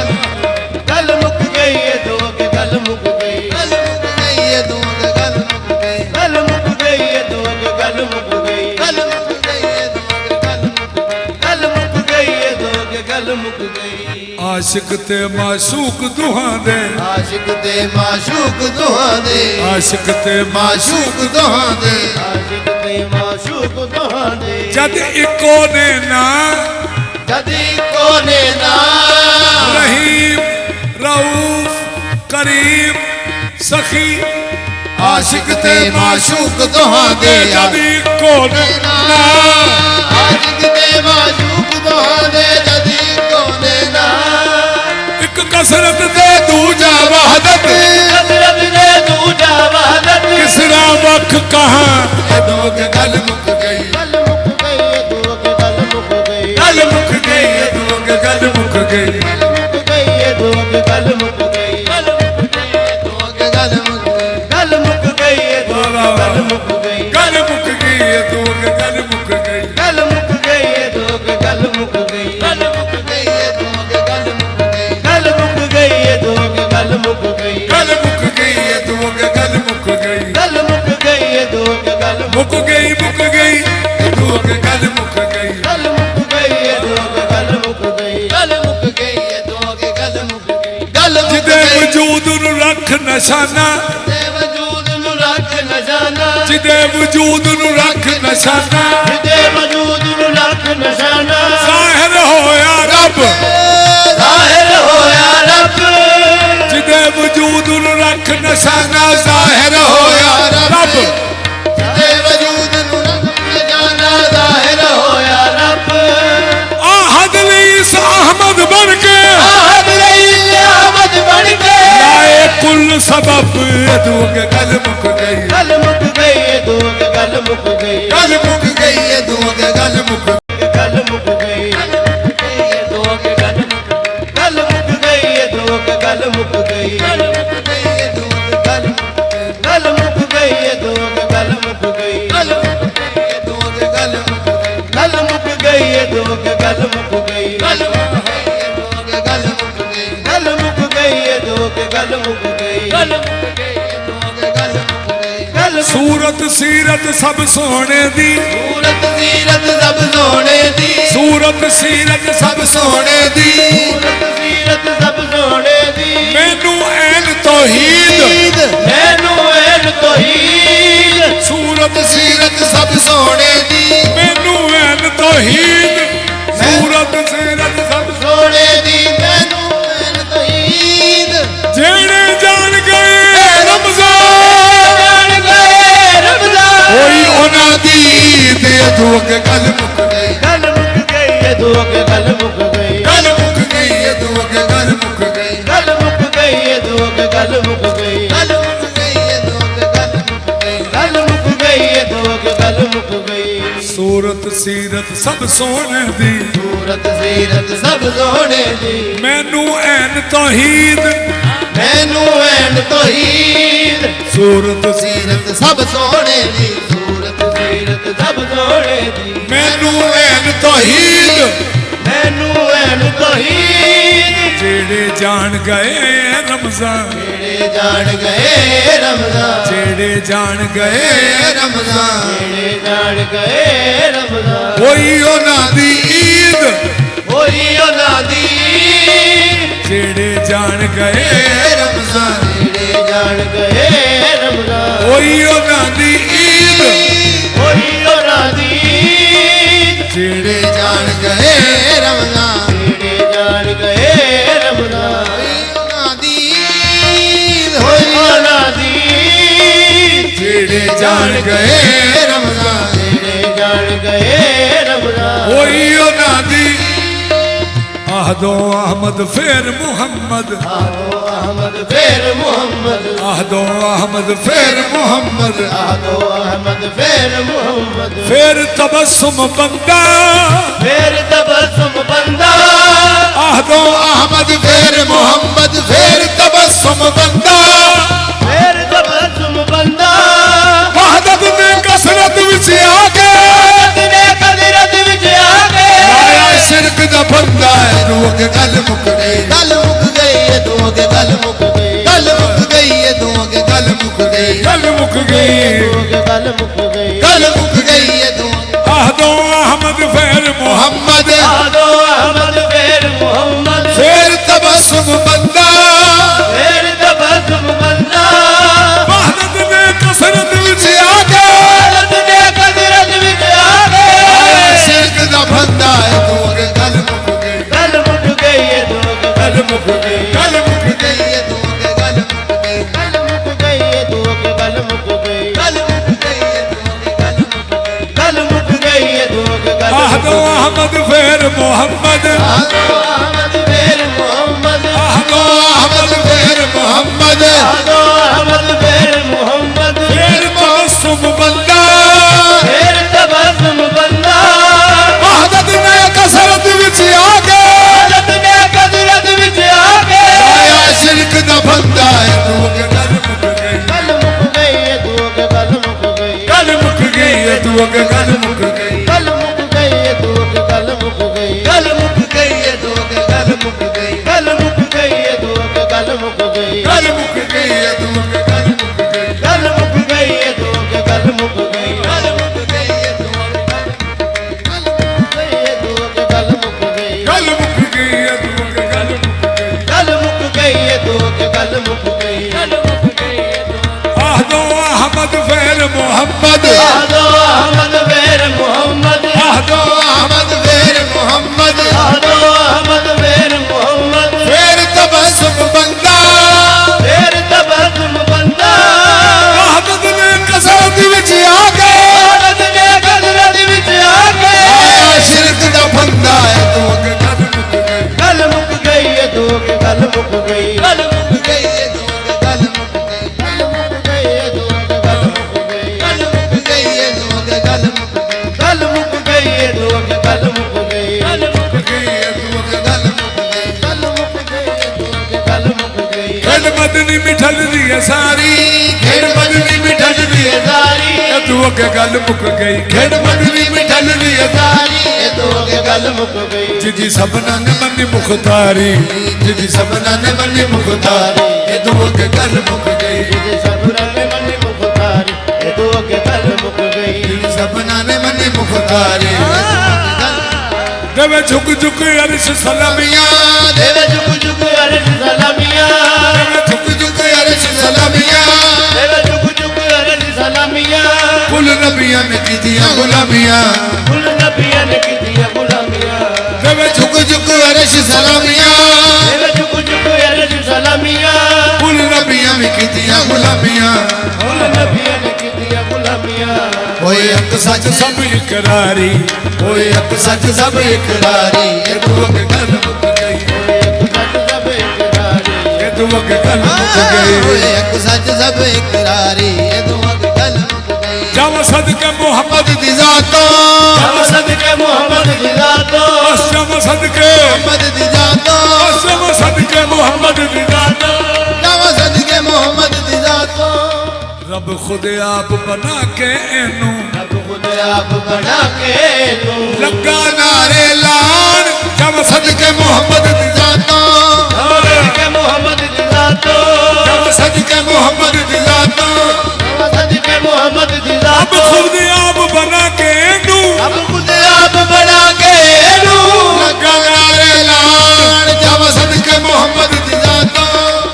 Speaker 2: गल मुक गई ये तो अगे गल मुक गई गल मुक गई ये तो अगे गल मुक गई गल मुक गई ये तो अगे गल मुक गई गल मुक गई ये तो अगे गल मुक गई गल मुक गई ये तो अगे गल मुक गई
Speaker 1: आशिक ते माशूक दुहां दे
Speaker 2: आशिक ते माशूक दुहां दे
Speaker 1: आशिक ते माशूक दुहां दे
Speaker 2: आशिक ते माशूक दुहां दे
Speaker 1: जद इको ने ना
Speaker 2: जदी कोने ना
Speaker 1: रहीम रऊफ करीम सखी आशिक ते माशूक दुहां दे जद इको ने ना
Speaker 2: आशिक ते माशूक दुहां दे जदी कोने ना
Speaker 1: एक कसरत दे दूजा वहदत
Speaker 2: कसरत दे दूजा वहदत
Speaker 1: किसरा वख कहां दो के गल मुक गई
Speaker 2: गल मुक गई ये दो के गल मुक गई
Speaker 1: गल मुक गई है दो के गल मुक गई
Speaker 2: गल मुक गई ये दो के गल मुक गई गल मुक गई ये दो के गल मुक गई गल मुक गई ये दो के गल मुक गई
Speaker 1: गल मुक गई है दो के गल मुक गई
Speaker 2: गल मुक गई ये दो के गल मुक गई गल मुक गई ये दो के गल मुक गई गल मुक गई ये दो के गल मुक गई
Speaker 1: गल मुक गई है दो के गल मुक गई
Speaker 2: गल मुक गई ये दो के गल
Speaker 1: मुक गई दो के गल मुक गई
Speaker 2: गल मुक गई ये दो के गल मुक गई गल मुक गई ये दो के गल मुक गई गल मुक
Speaker 1: जिदे
Speaker 2: गई
Speaker 1: वजूद नु रख निशाना
Speaker 2: ते वजूद नु रख न जाना
Speaker 1: जिदे वजूद नु रख निशाना
Speaker 2: ते वजूद नु रख निशाना
Speaker 1: ज़ाहिर होया रब
Speaker 2: ज़ाहिर होया रब
Speaker 1: जिदे वजूद नु रख निशाना ज़ाहिर होया रब
Speaker 2: ते वजूद नु रख न जाना ज़ाहिर होया रब
Speaker 1: आहद लीस अहमद बन के
Speaker 2: आहद रईस अहमद बन के
Speaker 1: लाए कुल सबब दो के गल मुक गई
Speaker 2: गल मुक गई ये दो के गल मुक गई
Speaker 1: गल मुक गई है दो के गल मुक
Speaker 2: गल मुक गई ये दो के गल मुक गल मुक गई ये दो के गल मुक गई गल मुक गई ये दो के गल गल मुक गई ये दो के गल मुक गई गल मुक गई ये दो के गल मुक गई गल मुक गई ये दो के गल मुक गई गल मुक गई ये दो के गल मुक गई गल मुक गई ये दो के गल मुक गई गल मुक गई ये दो के गल मुक गई गल
Speaker 1: सूरत सीरत सब सोने दी
Speaker 2: सूरत सीरत सब सोने दी
Speaker 1: सूरत सीरत सब सोने दी
Speaker 2: सूरत सीरत सब सोने दी
Speaker 1: मैनू ऐन तौहीद
Speaker 2: मैनू ऐन तौहीद
Speaker 1: सूरत सीरत सब
Speaker 2: सोने दी
Speaker 1: मैनू ऐन तौहीद सूरत सीरत सब
Speaker 2: सोने दी मैनू ऐन तौहीद
Speaker 1: जेड़े जान गए रमजान
Speaker 2: जान गए रमजान
Speaker 1: कोई उना दी ते दो के गल मुक गई
Speaker 2: गल मुक गई ये दो के गल मुक गई
Speaker 1: गल मुक गई है दो के गल मुक गई
Speaker 2: गल मुक गई ये दो के गल मुक गई गल मुक गई ये दो के गल मुक गई गल मुक गई ये दो के गल मुक गई
Speaker 1: सूरत सीरत सब सोने दी
Speaker 2: सूरत सीरत सब सोने दी
Speaker 1: मैनू ऐन तौहीद
Speaker 2: मैनू ऐन तौहीद
Speaker 1: सूरत
Speaker 2: सीरत सब सोने दी सूरत सीरत सब सोने दी
Speaker 1: मैनू ऐन तौहीद
Speaker 2: मैनू ऐन तौहीद
Speaker 1: जेड़े जान गए रमजान
Speaker 2: जेड़े जान गए रमजान
Speaker 1: जेड़े जान गए रमजान
Speaker 2: जेड़े जान गए रमजान
Speaker 1: कोई उना दी ईद
Speaker 2: होई उन्हां दी
Speaker 1: जेड़े जान गए रमजान
Speaker 2: जेड़े जान गए रमजान
Speaker 1: कोई उना दी ईद
Speaker 2: होई उन्हां दी
Speaker 1: जेड़े
Speaker 2: जान गए रमजान जेड़े जान गए रमजान होई उन्हां दी
Speaker 1: जेड़े जान गए
Speaker 2: रमजान जेड़े जान गए रमजान
Speaker 1: कोई उना दी आहदो अहमद फेर मुहम्मद
Speaker 2: आदो अहमद फेर मोहम्मद
Speaker 1: आहदो अहमद फेर मुहम्मद
Speaker 2: आदो अहमद फेर मोहम्मद
Speaker 1: फेर तबस्सुम बंदा
Speaker 2: फेर तबस्सुम बंदा
Speaker 1: आहदो अहमद फेर मुहम्मद फेर तबस्सुम बंदा
Speaker 2: फेर तबस्सुम
Speaker 1: गल मुक गई
Speaker 2: गल मुक गई
Speaker 1: गल मुक गई ये दो आह दो अहमद फेर मोहम्मद
Speaker 2: आदो अहमद फेर मोहम्मद
Speaker 1: फेर तबस्सुम बंदा
Speaker 2: फेर तबस्सुम बंदा
Speaker 1: वहदत ने कसरत विच आ गए
Speaker 2: भारत ने कदरत विच आ गए
Speaker 1: शिरक दा बंदा है दो गल मुक गई
Speaker 2: गल मुक गई ये दो गल मुक गई
Speaker 1: गल मुक गई ये दो गल मुक गई
Speaker 2: गल मुक गई ये दो गल मुक गई
Speaker 1: गल मुक गई ये दो गल मुक गई
Speaker 2: गल मुक गई ये दो गल
Speaker 1: आह दो अहमद फेर मोहम्मद
Speaker 2: आदो अहमद फेर मोहम्मद
Speaker 1: आह दो अहमद फेर मोहम्मद
Speaker 2: आदो अहमद फेर मोहम्मद
Speaker 1: फेर तबस्सुम बंदा
Speaker 2: फेर तबस्सुम बंदा
Speaker 1: वहदत ने कसरत विच आ गए
Speaker 2: भारत ने कदरत विच आ गए
Speaker 1: आया शिरक दा बंदा है दो गल मुक गई
Speaker 2: गल मुक गई ये दो गल मुक गई
Speaker 1: गल मुक गई ये दो गल मुक गई
Speaker 2: गल मुक गई ये दो गल मुक गई
Speaker 1: गल मुक गई ये दो गल मुक गई
Speaker 2: गल मुक गई ये दो गल मुक गई
Speaker 1: गल मुक गई ये दो गल मुक गई
Speaker 2: गल मुक गई ये दो गल मुक गई
Speaker 1: गल मुक गई ये दो
Speaker 2: ये दो गल मुक गई
Speaker 1: गल मुक गई ये दो गल मुक गई
Speaker 2: गल मुक गई ये दो गल मुक गई गल मुक गई ये दो
Speaker 1: आह दो अहमद फेर मोहम्मद
Speaker 2: आदो अहमद फेर मोहम्मद
Speaker 1: आह दो अहमद फेर मोहम्मद
Speaker 2: आदो अहमद फेर मोहम्मद
Speaker 1: फेर तबस्सुम बंदा
Speaker 2: फेर तबस्सुम बंदा
Speaker 1: वहदत ने कसरत विच आ गए
Speaker 2: भारत ने कदरत विच आ गए
Speaker 1: आया शिरक दा बंदा है दो गल मुक गई
Speaker 2: गल मुक गई ये दो गल मुक गई
Speaker 1: गल मुक गई ये दो गल मुक गई
Speaker 2: गल मुक गई ये दो गल मुक गई
Speaker 1: गल मुक गई ये दो गल मुक गई
Speaker 2: गल मुक गई ये दो गल मुक गई
Speaker 1: गल मुक गई ये दो गल मुक गई
Speaker 2: गल मुक गई ये दो गल मुक गई
Speaker 1: खेड़ मदनी मिठल दी है सारी खेड़ मदनी मिठल दी है
Speaker 2: सारी
Speaker 1: ये तू अगे गल मुक गई खेड़ मदनी मिठल दी है
Speaker 2: सारी ये दो गल मुक गई
Speaker 1: जिदी सबना ने मनी मुख्तारी जिदी सबना ने मनी मुख्तारी ये तू अगे गल मुक गई
Speaker 2: ये सब रंग मन मुखतारी ये दो गल मुक गई
Speaker 1: जिदी सबना ने मनी मुख्तारी देवे झुक झुक अर्श सलामियां
Speaker 2: देव जुग जुग अर्श सलामिया
Speaker 1: देवे झुक झुक अर्श सलामियां
Speaker 2: देव जुग जुग अर्श सलामिया
Speaker 1: कुल नबियां ने कीतियां गुलामियां
Speaker 2: कुल नबियन की दिया गुलामिया
Speaker 1: देवे झुक झुक अर्श सलामियां
Speaker 2: देव जुग जुग अर्श सलामिया
Speaker 1: कुल नबियां ने कीतियां गुलामियां
Speaker 2: कुल नबियन की दिया गुलामिया
Speaker 1: ओए हक सच सब इकरारी ओए हक सच सब इकरारी ये तू अगे गल मुक गई ये तू अगे गल मुक गई
Speaker 2: ओए हक सच सब इकरारी ये दो गल मुक गई
Speaker 1: जब सदके मोहम्मद दी जातो
Speaker 2: जब सदके मोहम्मद की जातो
Speaker 1: जब सदके
Speaker 2: मोहम्मद की जातो
Speaker 1: जब सदके मोहम्मद दी जातो
Speaker 2: जब सदके मोहम्मद की जातो
Speaker 1: रब खुद आप बना के एनू
Speaker 2: रब खुद आप बना के तू
Speaker 1: लगा नारे लान जब सदके मोहम्मद दी जातो
Speaker 2: सदके मोहम्मद की जातो
Speaker 1: जब सदके मोहम्मद दी जातो
Speaker 2: जब सदके मोहम्मद की
Speaker 1: अब
Speaker 2: जातो
Speaker 1: खुद आप बना के एनू
Speaker 2: अब खुद आप बना के तू
Speaker 1: लगा नारे लान जब सदके मोहम्मद दी जातो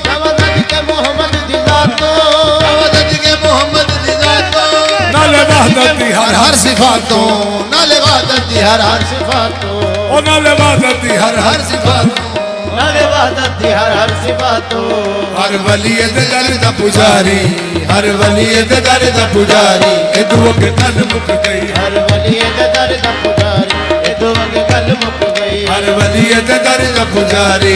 Speaker 2: जब सदके मोहम्मद की जातो जब सदके मोहम्मद की जातो
Speaker 1: नाले वहदत दी हर हर सिफातों
Speaker 2: नाले वादत दी हर हर सिफातों
Speaker 1: ओ नाले वहदत दी हर हर सिफातों
Speaker 2: नाले वादत दी हर हर सिफातों
Speaker 1: हर वली दे दर दा पुजारी हर वली दे दर दा पुजारी ए दुआ के गल मुक गई
Speaker 2: हर वली दे दर दा पुजारी ए दो गल मुक गई
Speaker 1: हर वली दे दर दा पुजारी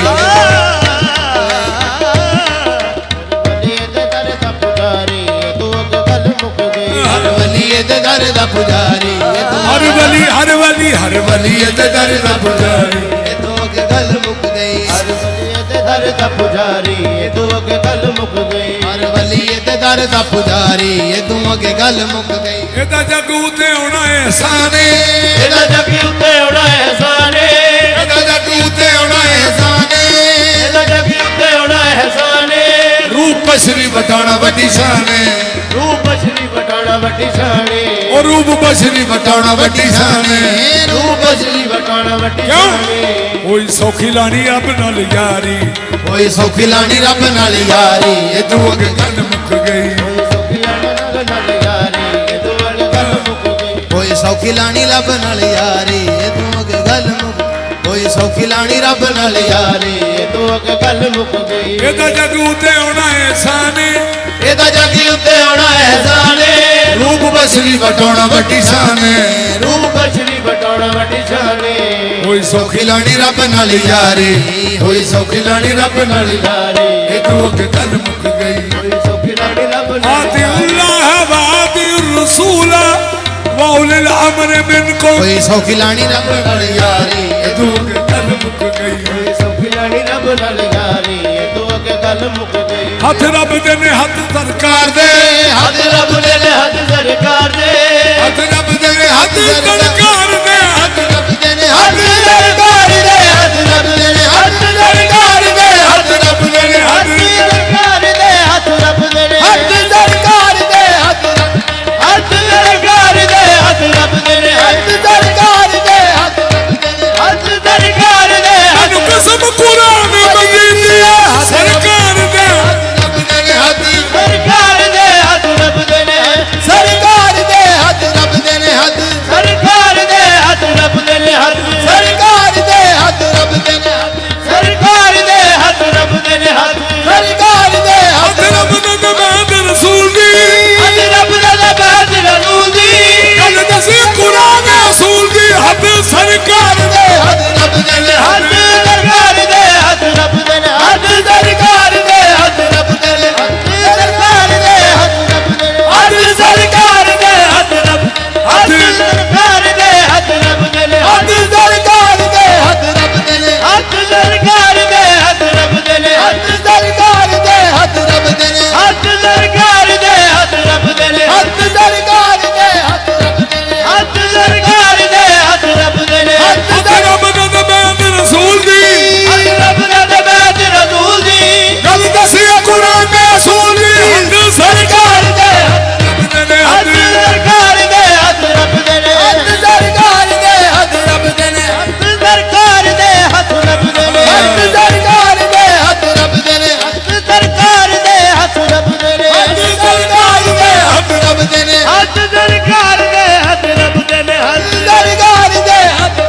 Speaker 2: हर वली दे दर दा पुजारी ए दो
Speaker 1: हर वली दे दर दा पुजारी
Speaker 2: ए दो गल मुक गई हर वली दे दर दा पुजारी ए दो गल मुक गई हर वली दे दर दा पुजारी ए दो गल मुक गई
Speaker 1: एदा जग उते होना एहसाने
Speaker 2: एदा जग उते होना एहसाने
Speaker 1: एदा जग उते होना एहसाने
Speaker 2: एदा जग उते होना एहसाने
Speaker 1: रूप पसरी बताना वड्डी शाने
Speaker 2: ਵੱਡੀ ਸ਼ਾਨੇ
Speaker 1: ਉਹ ਰੂਪ ਬਸ਼ਰੀ ਵਟਾਉਣਾ ਵੱਡੀ ਸ਼ਾਨੇ
Speaker 2: ਰੂਪ ਬਸ਼ਰੀ ਵਟਾਉਣਾ ਵੱਡੀ ਸ਼ਾਨੇ
Speaker 1: ਓਏ ਸੌਖੀ ਲਾਣੀ ਰੱਬ ਨਾਲ ਯਾਰੀ
Speaker 2: ਓਏ ਸੌਖੀ ਲਾਣੀ ਰੱਬ ਨਾਲ ਯਾਰੀ
Speaker 1: ਇਹ ਤੋਂ ਅੱਗੇ ਗੱਲ ਮੁੱਕ ਗਈ
Speaker 2: ਸੌਖੀ ਲਾਣੀ ਰੱਬ ਨਾਲ ਯਾਰੀ ਇਹ ਤੋਂ ਅੱਗੇ ਗੱਲ ਮੁੱਕ ਗਈ ਓਏ ਸੌਖੀ ਲਾਣੀ ਰੱਬ ਨਾਲ ਯਾਰੀ ਇਹ ਤੋਂ ਅੱਗੇ ਗੱਲ ਮੁੱਕ ਓਏ ਸੌਖੀ ਲਾਣੀ ਰੱਬ ਨਾਲ ਯਾਰੀ ਇਹ ਤੋਂ ਅੱਗੇ ਗੱਲ ਮੁੱਕ ਗਈ
Speaker 1: ਇਹਦਾ ਜੱਗ ਉੱਤੇ ਆਉਣਾ ਐਸਾਨੇ
Speaker 2: ਇਹਦਾ ਜੱਗ ਉੱਤੇ ਆਉਣਾ ਐਸਾਨੇ
Speaker 1: ਰੂਪ ਬਸ਼ਰੀ ਵਟਾਉਣਾ ਵੱਡੀ ਸ਼ਾਨੇ
Speaker 2: ਰੂਪ ਬਸ਼ਰੀ ਵਟਾਉਣਾ ਵੱਡੀ ਸ਼ਾਨੇ
Speaker 1: ਓਏ ਸੌਖੀ ਲਾਣੀ ਰੱਬ ਨਾਲ ਯਾਰੀ ਓਏ ਸੌਖੀ ਲਾਣੀ ਰੱਬ ਨਾਲ
Speaker 2: ਯਾਰੀ
Speaker 1: ਇਹ ਤੋਂ ਅੱਗੇ ਗੱਲ ਮੁੱਕ ਗਈ
Speaker 2: ਓਏ ਸੌਖੀ ਲਾਣੀ ਰੱਬ ਨਾਲ
Speaker 1: ਆਤੀ ਅੱਲਾਹ ਵਾ ਆਤੀ ਰਸੂਲ ਵਾ ਉਲਿਲ ਅਮਰ ਮਿਨਕੁਮ
Speaker 2: ਓਏ ਸੌਖੀ ਲਾਣੀ ਰੱਬ ਨਾਲ ਯਾਰੀ
Speaker 1: ਇਹ ਤੋਂ ਅੱਗੇ ਗੱਲ ਮੁੱਕ ਗਈ
Speaker 2: ਓਏ ਸੌਖੀ ਲਾਣੀ ਰੱਬ ਨਾਲ ਯਾਰੀ ਇਹ ਤੋਂ ਅੱਗੇ ਗੱਲ ਮੁੱਕ ਗਈ
Speaker 1: ਹੱਥ ਰੱਬ ਦੇ ਨੇ ਹੱਥ ਸਰਕਾਰ ਦੇ
Speaker 2: ਹੱਥ ਰੱਬ ਦੇ ਨੇ ਹੱਥ ਸਰਕਾਰ ਦੇ
Speaker 1: ਹੱਥ ਰੱਬ ਦੇ ਨੇ ਹੱਥ ਸਰਕਾਰ ਦੇ
Speaker 2: ਹੱਥ ਰੱਬ ਦੇ ਨੇ ਹੱਥ ਸਰਕਾਰ ਦੇ ਹੱਥ ਰੱਬ ਦੇ ਨੇ ਹੱਥ ਸਰਕਾਰ ਦੇ ਹੱਥ ਰੱਬ ਦੇ ਨੇ ਹੱਥ ਸਰਕਾਰ ਦੇ ਹੱਥ ਰੱਬ ਦੇ ਨੇ ਹੱਥ ਸਰਕਾਰ ਦੇ ਹੱਥ ਸਰਕਾਰ ਦੇ ਹੱਥ ਰੱਬ ਦੇ ਨੇ ਹੱਥ ਸਰਕਾਰ ਦੇ ਹੱਥ ਹੱਥ ਸਰਕਾਰ ਦੇ
Speaker 1: ਮੈਨੂੰ ਕਸਮ ਕੁਰਾਨ ਮਜੀਦ ਦੀ ਹੈ ਸਰਕਾਰ ਦੇ
Speaker 2: ਸਰਕਾਰ ਦੇ ਹੱਥ ਰੱਬ ਦੇ ਨੇ ਸਰਕਾਰ ਦੇ ਹੱਥ ਰੱਬ ਦੇ ਨੇ ਹੱਥ ਸਰਕਾਰ ਦੇ ਹੱਥ ਰੱਬ ਦੇ ਨੇ ਹੱਥ ਸਰਕਾਰ ਦੇ ਹੱਥ ਰੱਬ ਦੇ ਨੇ ਹੱਥ ਸਰਕਾਰ ਦੇ ਹੱਥ ਰੱਬ ਦੇ ਨੇ ਹੱਥ ਸਰਕਾਰ ਦੇ
Speaker 1: ਹੱਥ ਰੱਬ ਦੇ ਨਮਾਜ਼ ਰਸੂਲ ਦੀ
Speaker 2: ਹੱਥ ਰੱਬ ਦਾ ਨਮਾਜ਼ ਰਸੂਲ ਦੀ
Speaker 1: ਗੱਲ ਦੱਸੇ ਕੁਰਾਨ ਰਸੂਲ ਦੀ ਹੱਥ ਸਰਕਾਰ ਦੇ
Speaker 2: ਹੱਥ ਰੱਬ ਦੇ ਨੇ ਹੱਥ ਸਰਕਾਰ ਦੇ ਹੱਥ ਰੱਬ ਦੇ ਨੇ ਹੱਥ ਸਰਕਾਰ ਦੇ ਹੱਥ ਰੱਬ ਦੇ ਨੇ ਹੱਥ ਸਰਕਾਰ ਦੇ ਹੱਥ ਰੱਬ ਦੇ ਨੇ ਹੱਥ ਸਰਕਾਰ ਦੇ ਹੱਥ ਰੱਬ ਹੱਥ ਸਰਕਾਰ ਦੇ ਹੱਥ ਰੱਬ ਦੇ ਨੇ ਹੱਥ ਸਰਕਾਰ ਦੇ ਹੱਥ ਰੱਬ ਦੇ ਨੇ ਹੱਥ ਸਰਕਾਰ ਦੇ ਹੱਥ ਰੱਬ ਦੇ ਨੇ ਹੱਥ ਸਰਕਾਰ ਦੇ ਹੱਥ ਰੱਬ ਦੇ ਨੇ ਹੱਥ ਸਰਕਾਰ ਦੇ ਹੱਥ ਰੱਬ ਦੇ ਨੇ ਹੱਥ ਸਰਕਾਰ ਦੇ ਹੱਥ ਰੱਬ ਦੇ ਨੇ ਹੱਥ ਸਰਕਾਰ ਦੇ ਹੱਥ ਰੱਬ ਦੇ ਨੇ ਹੱਥ
Speaker 1: ਹੱਥ ਰੱਬ ਦੇ ਨਮਾਜ਼ ਰਸੂਲ ਦੀ
Speaker 2: ਹੱਥ ਰੱਬ ਦਾ ਨਮਾਜ਼ ਰਸੂਲ ਦੀ
Speaker 1: ਗੱਲ ਦੱਸੇ ਕੁਰਾਨ ਰਸੂਲ ਦੀ ਹੱਥ ਸਰਕਾਰ
Speaker 2: ਦੇ
Speaker 1: ਦੇ ਨੇ
Speaker 2: ਹੱਥ ਸਰਕਾਰ ਦੇ ਹੱਥ ਰੱਬ ਦੇ ਨੇ ਹੱਥ ਸਰਕਾਰ ਦੇ ਹੱਥ ਰੱਬ ਦੇ ਨੇ ਹੱਥ ਸਰਕਾਰ ਦੇ ਹੱਥ ਰੱਬ ਦੇ ਨੇ ਹੱਥ ਸਰਕਾਰ ਦੇ ਹੱਥ ਰੱਬ ਦੇ ਨੇ ਹੱਥ ਸਰਕਾਰ ਦੇ ਹੱਥ ਰੱਬ ਦੇ ਨੇ ਹੱਥ ਸਰਕਾਰ ਦੇ ਹੱਥ ਰੱਬ ਦੇ ਨੇ ਹੱਥ ਸਰਕਾਰ ਦੇ ਹੱਥ ਰੱਬ ਦੇ ਨੇ ਹੱਥ ਸਰਕਾਰ ਦੇ ਹੱਥ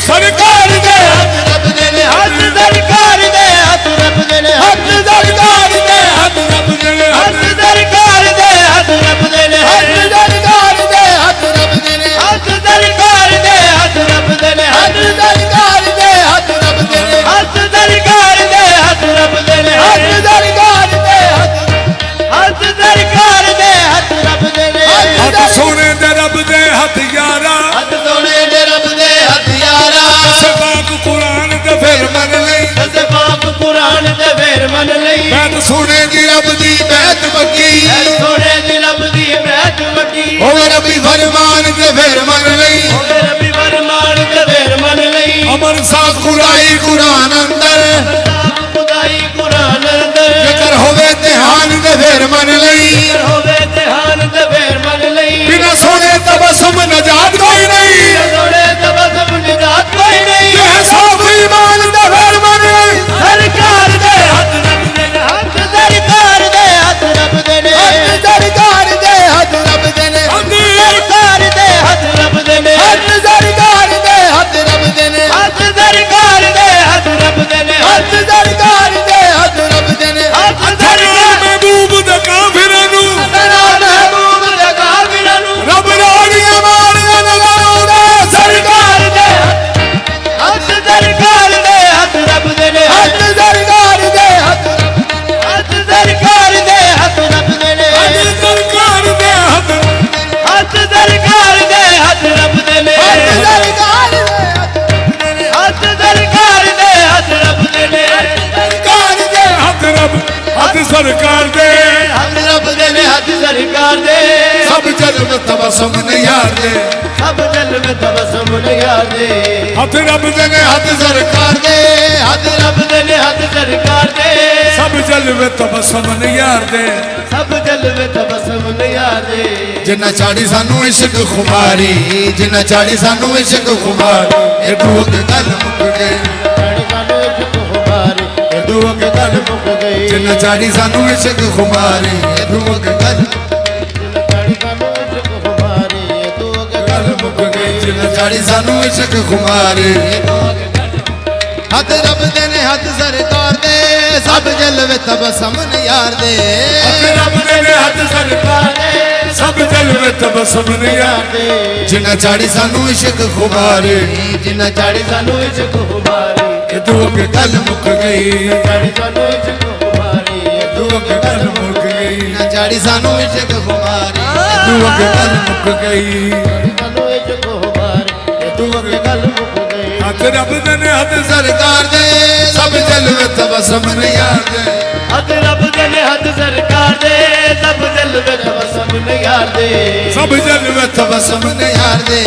Speaker 2: ਸਰਕਾਰ ਦੇ ਹੱਥ ਰੱਬ ਦੇ ਨੇ ਹੱਥ ਸਰਕਾਰ ਦੇ ਹੱਥ ਰੱਬ ਦੇ ਨੇ ਹੱਥ ਸਰਕਾਰ ਦੇ ਹੱਥ ਰੱਬ ਦੇ ਨੇ ਹੱਥ ਸਰਕਾਰ ਦੇ ਹੱਥ ਰੱਬ ਦੇ ਨੇ ਹੱਥ ਸਰਕਾਰ ਦੇ ਹੱਥ ਰੱਬ ਦੇ ਨੇ ਹੱਥ ਸਰਕਾਰ ਦੇ ਹੱਥ ਰੱਬ ਦੇ ਨੇ ਹੱਥ ਸਰਕਾਰ ਦੇ ਹੱਥ ਰੱਬ ਦੇ ਨੇ ਹੱਥ ਸਰਕਾਰ ਦੇ ਹੱਥ ਰੱਬ ਦੇ ਨੇ ਹੱਥ ਸਰਕਾਰ ਦੇ ਹੱਥ ਸਰਕਾਰ ਦੇ ਹੱਥ ਰੱਬ ਦੇ ਨੇ
Speaker 1: ਹੱਥ ਸੋਨੇ ਦੇ ਰੱਬ ਦੇ ਹੱਥ ਯਾਰਾ
Speaker 2: ਹੱਥ ਸੋਨੇ ਦੇ ਰੱਬ ਦੇ ਹੱਥ ਯਾਰਾ
Speaker 1: ਸਬਾਕ ਕੁਰਾਨ ਤੇ ਫਿਰ ਮੰਨ ਲਈ
Speaker 2: ਦਸੇ ਪਾਕ ਕੁਰਾਨ ਤੇ ਫੇਰ ਮੰਨ ਲਈ
Speaker 1: ਬੈਤ ਸੋਨੇ ਦੀ ਰੱਬ ਦੀ ਬੈਤ ਬੱਕੀ
Speaker 2: ਸੋਨੇ ਦੀ ਰੱਬ ਦੀ ਬੈਠ ਵੱਡੀ
Speaker 1: ਹੋਵੇ ਰੱਬੀ ਫਰਮਾਨ ਤੇ ਫਿਰ ਮੰਨ ਲਈ
Speaker 2: ਹੋਵੇ ਰੱਬੀ ਵਰਮਾਨ ਤੇ ਫੇਰ ਮੰਨ ਲਈ
Speaker 1: ਅਮਰ ਸਾਖ ਖੁਦਾਈ ਕੁਰਾਨ ਅੰਦਰ
Speaker 2: ਖੁਦਾਈ ਕੁਰਾਨ ਅੰਦਰ
Speaker 1: ਜੇਕਰ ਹੋਵੇ ਧਿਆਨ ਤੇ ਫਿਰ ਮੰਨ ਲਈ
Speaker 2: ਹੋਵੇ ਧਿਆਨ ਤੇ ਫੇਰ ਮੰਨ ਲਈ
Speaker 1: ਬਿਨਾ ਸੋਨੇ ਤਬਸਮ ਨਜਾਤ ਕੋਈ ਨਹੀਂ
Speaker 2: ਸੋਨੇ ਤਬਸਮ ਨਿਜਾਤ ਕੋਈ ਨਹੀਂ
Speaker 1: ਇਹ ਸਾਫ ਈਮਾਨ ਤੇ ਫਿਰ ਮੰਨ ਲਈ
Speaker 2: ਸਰਕਾਰ ਦੇ ਹੱਥ ਰੱਬ ਦੇ ਨੇ ਹੱਥ ਸਰਕਾਰ ਦੇ ਹੱਥ ਰੱਬ ਦੇ ਨੇ ਹੱਥ ਸਰਕਾਰ ਦੇ ਹੱਥ ਰੱਬ ਦੇ ਨੇ ਸਰਕਾਰ ਦੇ ਹੱਥ ਰੱਬ ਦੇ ਨੇ ਹੱਥ ਸਰਕਾਰ ਦੇ ਹੱਥ ਰੱਬ ਦੇ ਨੇ ਹੱਥ ਸਰਕਾਰ ਦੇ ਹੱਥ ਰੱਬ ਦੇ ਨੇ ਹੱਥ ਸਰਕਾਰ ਦੇ ਹੱਥ ਰੱਬ ਦੇ ਨੇ ਹੱਥ ਸਰਕਾਰ
Speaker 1: ਮਹਿਬੂਬ ਦੇ ਕਾਫਿਰਾਂ ਨੂੰ
Speaker 2: ਤੇਰਾ ਮਹਿਬੂਬ ਦੇ ਕਾਫਿਰਾਂ ਨੂੰ
Speaker 1: ਰੱਬ ਰਾੜੀਆਂ ਮਾਰੀਆਂ ਨਗਾਉਂਦਾ
Speaker 2: ਸਰਕਾਰ ਦੇ ਹੱਥ ਸਰਕਾਰ ਦੇ ਹੱਥ ਰੱਬ ਦੇ ਨੇ ਹੱਥ ਸਰਕਾਰ ਦੇ ਹੱਥ ਹੱਥ ਸਰਕਾਰ ਦੇ ਹੱਥ ਰੱਬ ਦੇ ਨੇ
Speaker 1: ਸਰਕਾਰ ਦੇ ਹੱਥ
Speaker 2: ਹੱਥ ਸਰਕਾਰ ਦੇ ਹੱਥ ਰੱਬ ਦੇ ਨੇ ਹੱਥ ਸਰਕਾਰ ਦੇ ਹੱਥ ਸਰਕਾਰ ਦੇ ਹੱਥ ਰੱਬ ਦੇ ਨੇ
Speaker 1: ਸਰਕਾਰ ਦੇ ਹੱਥ ਰੱਬ ਹੱਥ ਸਰਕਾਰ ਦੇ
Speaker 2: ਹੱਥ ਰੱਬ ਦੇ ਨੇ ਹੱਥ ਸਰਕਾਰ ਦੇ
Speaker 1: ਸਭ ਜਲਮ ਤਬਸਮ ਨਿਹਾਰ ਦੇ
Speaker 2: ਸਭ ਜਲ ਵਿੱਚ ਤਬਸਮ ਨਿਹਾਰ ਦੇ
Speaker 1: ਹੱਥ ਰੱਬ ਦੇ ਨੇ ਹੱਥ ਸਰਕਾਰ ਦੇ
Speaker 2: हद रब दे ने हद सरकार दे
Speaker 1: सब जलवे तबसम ने यार दे
Speaker 2: सब जलवे तबसम ने यार दे
Speaker 1: जिन्ना चाड़ी सानू इश्क खुमारी जिन्ना चाड़ी सानू इश्क खुमारी ए दुआ के गल मुक गई
Speaker 2: चाड़ी सानू इश्क खुमारी ए दुआ के गल मुक गई
Speaker 1: जिन्ना चाड़ी सानू इश्क खुमारी ए दुआ के गल
Speaker 2: चाड़ी सानू इश्क खुमारी ए दुआ के गल मुक गई
Speaker 1: जिन्ना चाड़ी सानू इश्क खुमारी
Speaker 2: हद रब दे ने हद सरकार दे सब जलवे तबसम ने यार दे
Speaker 1: रब दे ने हद सरकार दे सब जलवे तबसम ने यार दे जिन्ना चाड़ी सानू इश्क खुमारी
Speaker 2: जिन्ना चाड़ी सानू इश्क खुमारी
Speaker 1: ए दुआ के गल मुक गई
Speaker 2: चाड़ी सानू इश्क खुमारी ए
Speaker 1: दुआ के गल मुक गई
Speaker 2: ना चाड़ी सानू इश्क खुमारी
Speaker 1: दुआ के गल मुक गई
Speaker 2: सानू इश्क खुमारी ए दुआ के गल मुक गई
Speaker 1: हद रब दे ने हद सरकार दे सब जलवे तबसम ने यार दे
Speaker 2: हद रब दे ने हद सरकार दे सब जलवे तबसम ने यार दे
Speaker 1: सब जलवे तबसम ने यार दे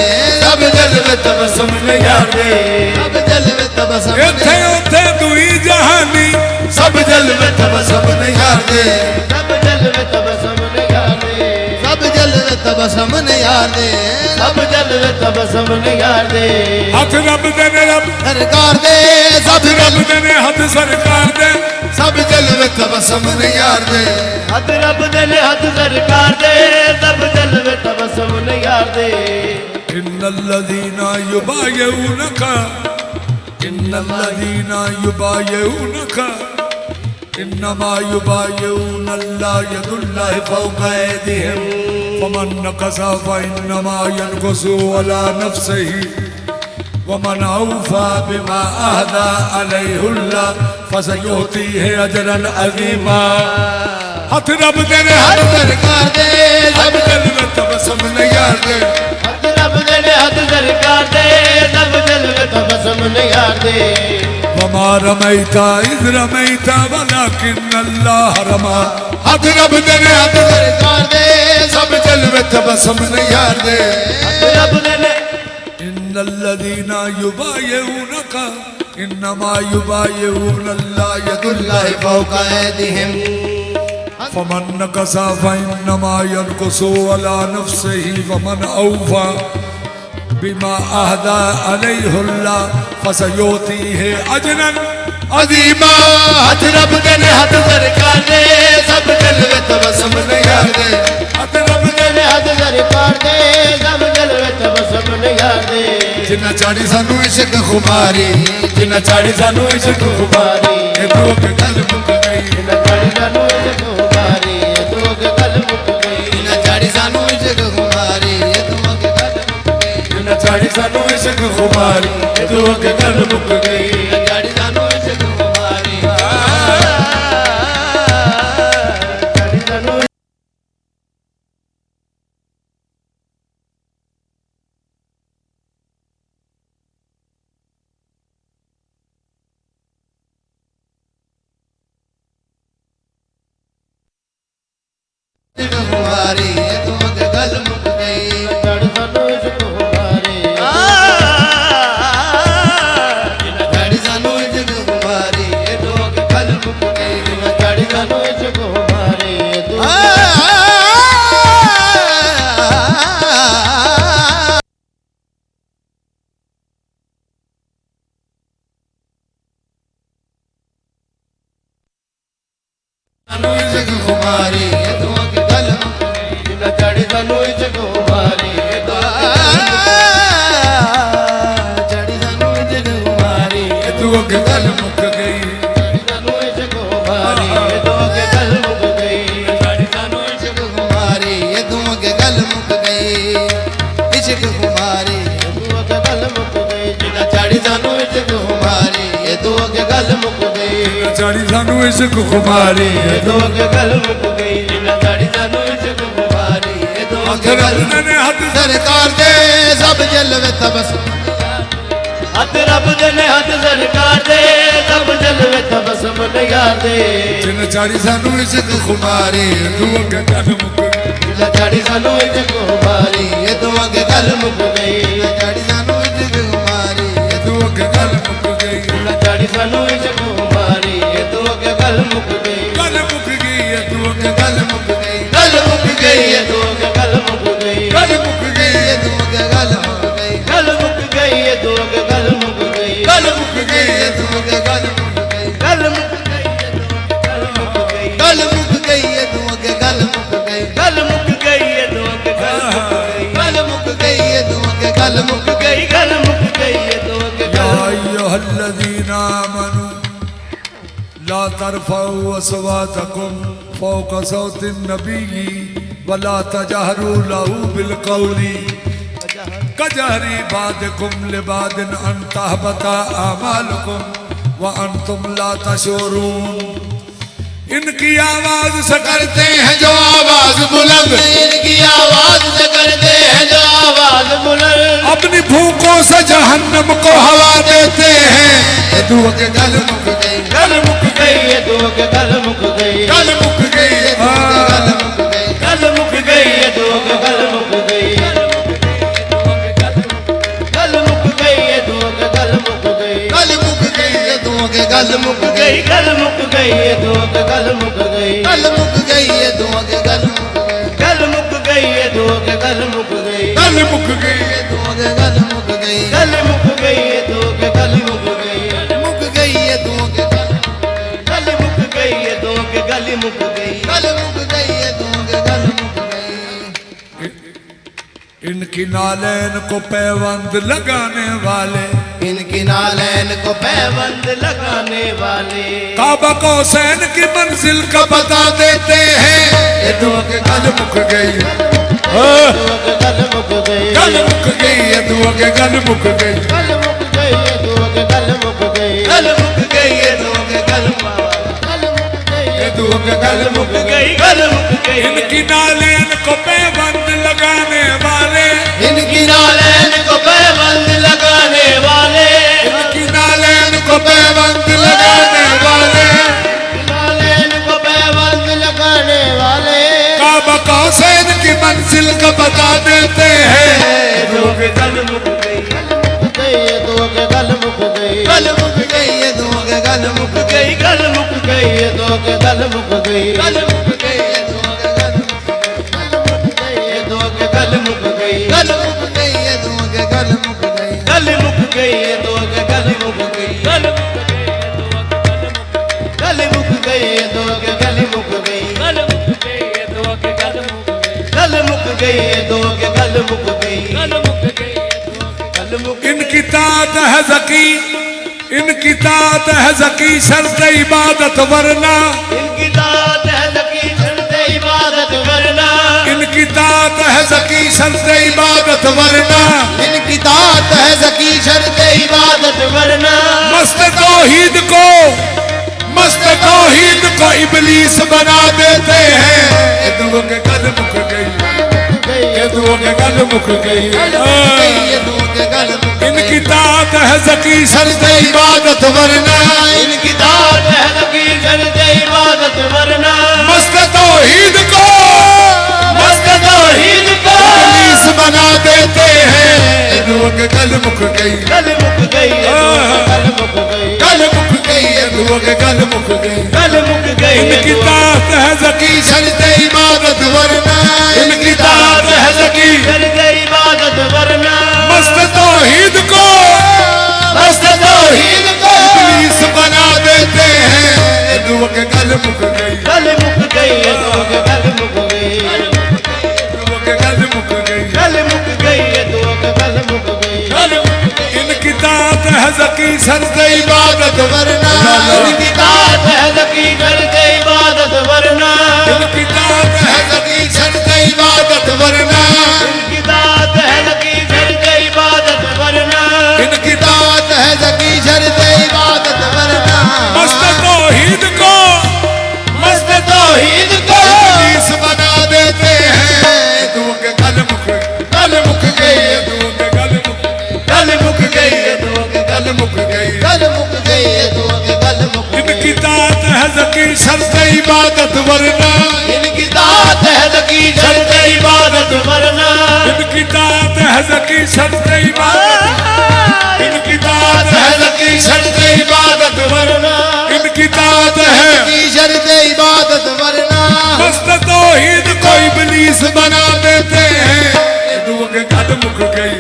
Speaker 1: सब जलवे तबसम ने यार दे
Speaker 2: सब जलवे तबसम
Speaker 1: इत्थे उथे दुई जहानी सब जलवे तबसम ने यार दे
Speaker 2: सब जलवे तबसम ने यार दे सब जलवे तबसम ने यार दे सब जलवे तबसम ने यार दे
Speaker 1: हथ रब दे ने रब
Speaker 2: सरकार दे सब
Speaker 1: रब दे ने हद सरकार दे सब जलवे तबसम ने यार दे
Speaker 2: हद रब दे ने हद सरकार दे सब जलवे तबसम ने यार दे
Speaker 1: इन्नल्लज़ीना युबायऊनका इन्नल्लज़ीना युबायऊनका इन्नमा युबायऊनल्लाह यदुल्लाहि फौका ऐदिहिम फमन नकसा फइन्नमा यनकुसु अला नफ्सिही वमन औफा बिमा अहदा अलैहुल्लाह फसयुतीहि अजरन अज़ीमा हथ रब दे ने हद
Speaker 2: सरकार दे
Speaker 1: सब जलवे तबसम ने यार दे
Speaker 2: हद रब दे ने हद सरकार दे सब जलवे तबसम ने यार दे
Speaker 1: वमा रमैता इज़ रमैता वलाकिन्न अल्लाह रमा हथ रब दे ने हद
Speaker 2: सरकार दे
Speaker 1: सब जलवे तबसम ने यार दे
Speaker 2: हद रब दे ने
Speaker 1: इन्नल्लज़ीना युबायऊनका इन्नमा युबायऊनल्लाह यदुल्लाहि फौका
Speaker 2: ऐदिहिम
Speaker 1: फमन नकसा फइन्नमा यनकुसु अला नफ्सिही वमन औफा बिमा अहदा अलैहुल्लाह फसयुतीहि अजरन अज़ीमा
Speaker 2: हद रब दे ने हद सरकार दे सब जलवे तबसम ने यार दे
Speaker 1: हथ रब
Speaker 2: दे ने हद सरकार दे सब जलवे तबसम ने यार दे
Speaker 1: जिन्ना चाड़ी सानू इश्क खुमारी जिन्ना चाड़ी सानू इश्क खुमारी ए दुआ के गल मुक गई
Speaker 2: ना चाड़ी सानू इश्क खुमारी ए दुआ के गल मुक गई ना चाड़ी सानू इश्क खुमारी ए दुआ के गल मुक गई
Speaker 1: जिन्ना चाड़ी सानू इश्क खुमारी ए दुआ के गल मुक गई
Speaker 2: ना चाड़ी सानू इश्क खुमारी चाड़ी सानू खुमारी ए दुआ के गल मुक गई ना चाड़ी सानू इश्क खुमारी ना चाड़ी सानू इश्क खुमारी ए दुआ के गल मुक गई ना चाड़ी सानू इश्क खुमारी ए दुआ
Speaker 1: सानू इश्क खुमारी
Speaker 2: ए दुआ के गल मुक गई ना चाड़ी सानू इश्क खुमारी ए दुआ चाड़ी सानू इश्क खुमारी
Speaker 1: ए दुआ के गल मुक गई
Speaker 2: सानू इश्क खुमारी ए दुआ के गल मुक गई चाड़ी सानू इश्क खुमारी ए दुआ के गल मुक गई इश्क खुमारी ए दुआ के गल मुक गई जिना चाड़ी सानू इश्क खुमारी ए दुआ के गल मुक गई
Speaker 1: चाड़ी सानू इश्क खुमारी
Speaker 2: ए दुआ के गल मुक गई जिना चाड़ी सानू इश्क खुमारी ए दुआ
Speaker 1: हथ
Speaker 2: के
Speaker 1: रब
Speaker 2: गल
Speaker 1: दे ने हद
Speaker 2: सरकार दे सब जलवे तबसम हद रब दे ने हद सरकार दे सब जलवे तबसम ने यार दे
Speaker 1: जिन्ना चाड़ी सानू इश्क खुमारी ए दुआ के गल मुक गई
Speaker 2: जिला चाड़ी सानू इश्क खुमारी ए दुआ के गल मुक गई चाड़ी सानू इश्क खुमारी
Speaker 1: ए दुआ के गल मुक गई
Speaker 2: जिला चाड़ी सानू गल मुक गई, गल मुक गई ये तो के
Speaker 1: या
Speaker 2: गल।
Speaker 1: अय्युहल्लज़ीना आमनू ला तरफ़ऊ अस्वातकुम फ़ौक़ सौतिन नबी वला तजहरू लहू बिलक़ौली कजहरी बादिकुम लिबादिन अन तहबता आमालुकुम व अंतुम ला तशऊरून। इनकी आवाज से करते हैं जो आवाज बुलंद,
Speaker 2: इनकी आवाज से करते हैं जो आवाज बुलंद,
Speaker 1: अपनी भूखों से जहन्नम को हवा देते हैं।
Speaker 2: ये दुआ के गल मुक गई, गल मुक गई ये दुआ के गल मुक गई,
Speaker 1: गल मुक गई,
Speaker 2: ये दुआ के गल मुक गई, गल मुक गई ये दुआ के गल मुक गई, गल मुक गई ये दुआ के गल मुक गई, गल मुक गई ये दुआ के गल मुक गई, गल मुक गई ये दुआ के गल मुक गई, गल मुक गई ये दुआ के गल मुक गई, गल मुक गई ये दुआ के गल मुक गई,
Speaker 1: गल मुक गई,
Speaker 2: ये दुआ के गल मुक गई, गल मुक गई ये दुआ के गल मुक गई, मुक गई ये दुआ के गल मुक गई ये दुआ के गल मुक गई, गल मुक गई ये दुआ के गल मुक गई।
Speaker 1: इनकी नालैन को पैबंद लगाने वाले,
Speaker 2: इनकी नालैन को पैबंद लगाने वाले,
Speaker 1: काबा कौसैन की मंजिल का बता देते हैं। ये दुआ के गल मुक गई,
Speaker 2: दुआ के गल मुक गई,
Speaker 1: गल मुक गई, ये दुआ के गल मुक गई,
Speaker 2: गल मुक गई ये दुआ के गल मुक गई, गल मुक गई ये दुआ के गल मुक गई,
Speaker 1: ये दुआ के गल मुक गई।
Speaker 2: गल मुक गई
Speaker 1: इनकी नालैन को पैबंद लगाने वाले,
Speaker 2: इनकी नालैन को पैबंद लगाने वाले,
Speaker 1: इनकी नालैन को पैबंद लगाने वाले,
Speaker 2: नालैन को पैबंद लगाने वाले,
Speaker 1: काबा कौसैन की मंजिल का बता देते हैं।
Speaker 2: दुआ के गल मुक गई, ये दुआ के गल मुक गई, गल मुक गई ये दुआ के गल मुक गई, गल मुक गई ये दुआ के गल मुक गई, गल मुक गई ये दुआ के गल मुक गई, ये दुआ के गल मुक गई, गल मुक गई ये दुआ के गल मुक गई, गल मुक गई ये दुआ के गल मुक गई, गल मुक गई ये दुआ के गल मुक गई, गल मुक गई ये दुआ के गल मुक गई, गल मुक गई ये दुआ के गल मुक गई, गल मुक गई गल मुक
Speaker 1: इनकी तात है ज़की, इनकी तात है ज़की शर्त इबादत वरना,
Speaker 2: इनकी तात है ज़की शर्त इबादत वरना,
Speaker 1: इनकी तात है ज़की शर्त इबादत वरना,
Speaker 2: इनकी तात है ज़की शर्त इबादत वरना,
Speaker 1: मस्त तौहीद को, मस्त तौहीद को इबलीस बना देते हैं। ये दुआ के गल मुक गई, ये दुआ के गल मुक गई।
Speaker 2: ये दुआ के गल मुक गई,
Speaker 1: इनकी तात है ज़की शर्त इबादत वरना,
Speaker 2: इनकी तात है ज़की शर्त इबादत वरना,
Speaker 1: मस्त तौहीद को,
Speaker 2: मस्त तौहीद को
Speaker 1: इबलीस बना देते हैं। ये दुआ के गल मुक गई,
Speaker 2: गल मुक गई, ये दुआ के गल मुक गई,
Speaker 1: गल मुक गई, ये दुआ के गल मुक गई।
Speaker 2: गल मुक गई,
Speaker 1: इनकी तात है ज़की शर्त इबादत वरना, इनकी तात है ज़की
Speaker 2: शर्त इबादत वरना,
Speaker 1: मस्त तौहीद को,
Speaker 2: मस्त तौहीद को
Speaker 1: इबलीस बना देते हैं। ये दुआ के गल मुक गई,
Speaker 2: गल मुक गई, ये दुआ के गल मुक गई,
Speaker 1: दुआ के गल मुक गई,
Speaker 2: गल मुक गई, ये दुआ के गल मुक गई,
Speaker 1: इनकी तात है ज़की शर्त इबादत
Speaker 2: वरना, इनकी तात है ज़की शर्त इबादत वरना,
Speaker 1: इनकी तात है ज़की शर्त इबादत वरना,
Speaker 2: इनकी तात है ज़की शर्त इबादत वरना,
Speaker 1: इनकी
Speaker 2: तात है ज़की शर्त इबादत वरना,
Speaker 1: मस्त तौहीद को,
Speaker 2: मस्त तौहीद को
Speaker 1: इबलीस बना देते हैं। दुआ के गल मुक गई, गल मुक गई, दुआ के गल मुक
Speaker 2: गल मुक गई, ये दुआ के
Speaker 1: गल मुक गई।
Speaker 2: गल मुक गई, ये दुआ के गल मुक गई,
Speaker 1: इनकी तात है ज़की शर्त इबादत वरना,
Speaker 2: इनकी तात है ज़की शर्त इबादत वरना,
Speaker 1: इनकी तात है ज़की शर्त इबादत, इनकी तात है ज़की शर्त इबादत वरना, इनकी तात है
Speaker 2: की शर्त इबादत वरना,
Speaker 1: मस्त तौहीद को इबलीस बना देते हैं। ये दुआ के गल मुक गई,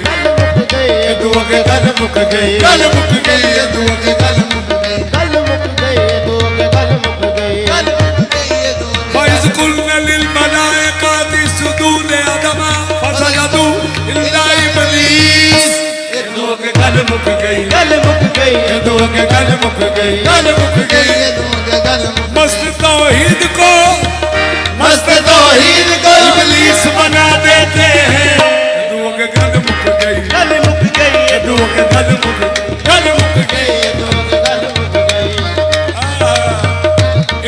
Speaker 1: ये दुआ के गल मुक गई, गल मुक गई, ये दुआ के गल मुक गई।
Speaker 2: गल मुक गई, ये दुआ के गल मुक गई, गल मुक गई, ये दुआ के
Speaker 1: फइज़ कुल्ना लिल मलाइकाति सुजूद अदमा फसजदू इल्ला इबलीस,
Speaker 2: गई
Speaker 1: ये दो के गल मुक गई, गल मुक गई।
Speaker 2: ये दो के गल मुक
Speaker 1: मस्त तौहीद को,
Speaker 2: मस्त तौहीद को
Speaker 1: इबलीस बना देते हैं। ये दो के गल मुक गई,
Speaker 2: गल मुक गई
Speaker 1: ये दो के गल मुक गई, गल मुक गई।
Speaker 2: ये दो के गल मुक गई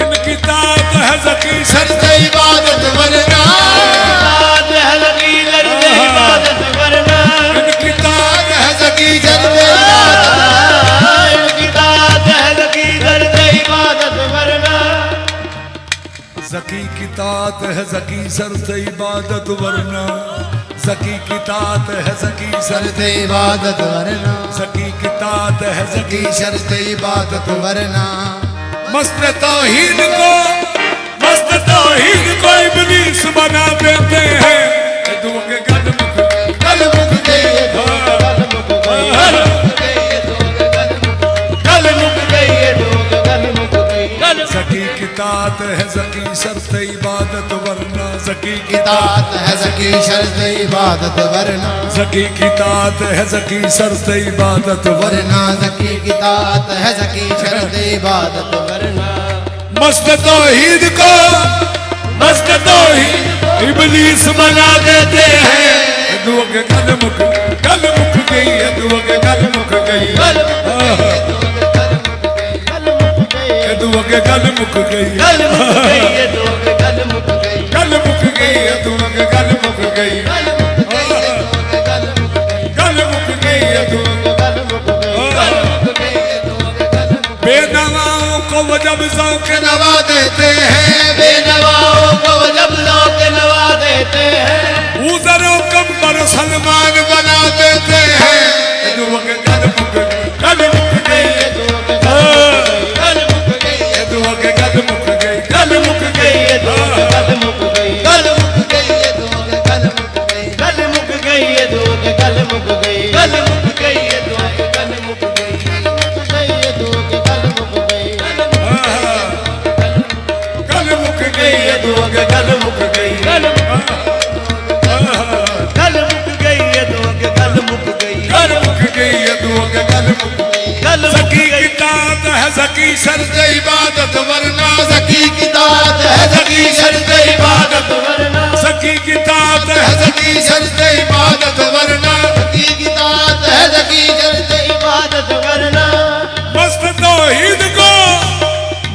Speaker 1: इनकी तात है ज़की
Speaker 2: शर्त इबादत वरना तात है ज़की शर्त इबादत वरना
Speaker 1: इनकी तात है
Speaker 2: ज़की शर्त इनकी तात है ज़की शर्त इबादत वरना
Speaker 1: ज़की की तात है ज़की शर्त इबादत वरना ज़की की तात है ज़की
Speaker 2: शर्त इबादत वरना
Speaker 1: ज़की की तात है ज़की
Speaker 2: की शर्त इबादत वरना
Speaker 1: मस्त तौहीद को इबलीस बना देते हैं। ये दो के गल मुक गई,
Speaker 2: गल मुक गई ये दो के गल मुक गई गल मुक गई ये दो के गल मुक गई
Speaker 1: ज़की की तात है ज़की शर्त इबादत वरना ज़की की
Speaker 2: तात है ज़की शर्त इबादत वरना
Speaker 1: ज़की की तात है ज़की शर्त इबादत वरना
Speaker 2: वरना ज़की की तात है ज़की शर्त इबादत वरना
Speaker 1: मस्त तौहीद को इबलीस बना देते हैं। ये दो के गल मुक गई, ये दो के गल मुक गई,
Speaker 2: गल मुक गई
Speaker 1: ये दो के गल मुक गई,
Speaker 2: गल मुक गई ये दो के गल मुक गई
Speaker 1: गल मुक गई, ये दो के गल मुक गई,
Speaker 2: गल मुक गई ये दो के गल मुक गई
Speaker 1: गल मुक गई, ये दो
Speaker 2: गल मुक गई गल मुक गई ये दो के गल मुक गई
Speaker 1: बेनवाओं को वो जब ज़ौक़
Speaker 2: नवा देते हैं बेनवाओं को जब लोग नवा देते हैं
Speaker 1: उज़रों कम्बर सलमान बना देते हैं। ये दो के गल मुक गई, गल मुक गई,
Speaker 2: ये दो के गल मुक गई
Speaker 1: ये दो के गल मुक गई, गल मुक गई,
Speaker 2: ये दो के गल मुक गई गल मुक गई ये दो के गल मुक गई गल मुक गई ये दो के गल मुक गई गल मुक गई ये दो के गल मुक गई ये दो के गल मुक गई
Speaker 1: गल मुक गई, ये दो के गल मुक गई,
Speaker 2: गल मुक गई ये दो के गल मुक गई
Speaker 1: गल मुक गई, ये दो के गल मुक गई।
Speaker 2: गल मुक
Speaker 1: ज़की
Speaker 2: गई
Speaker 1: की तात है ज़की शर्त इबादत वरना
Speaker 2: ज़की की तात है ज़की शर्त इबादत वरना
Speaker 1: ज़की की तात है
Speaker 2: ज़की शर्त इबादत वरना ज़की की तात है ज़की शर्त इबादत वरना
Speaker 1: मस्त तौहीद को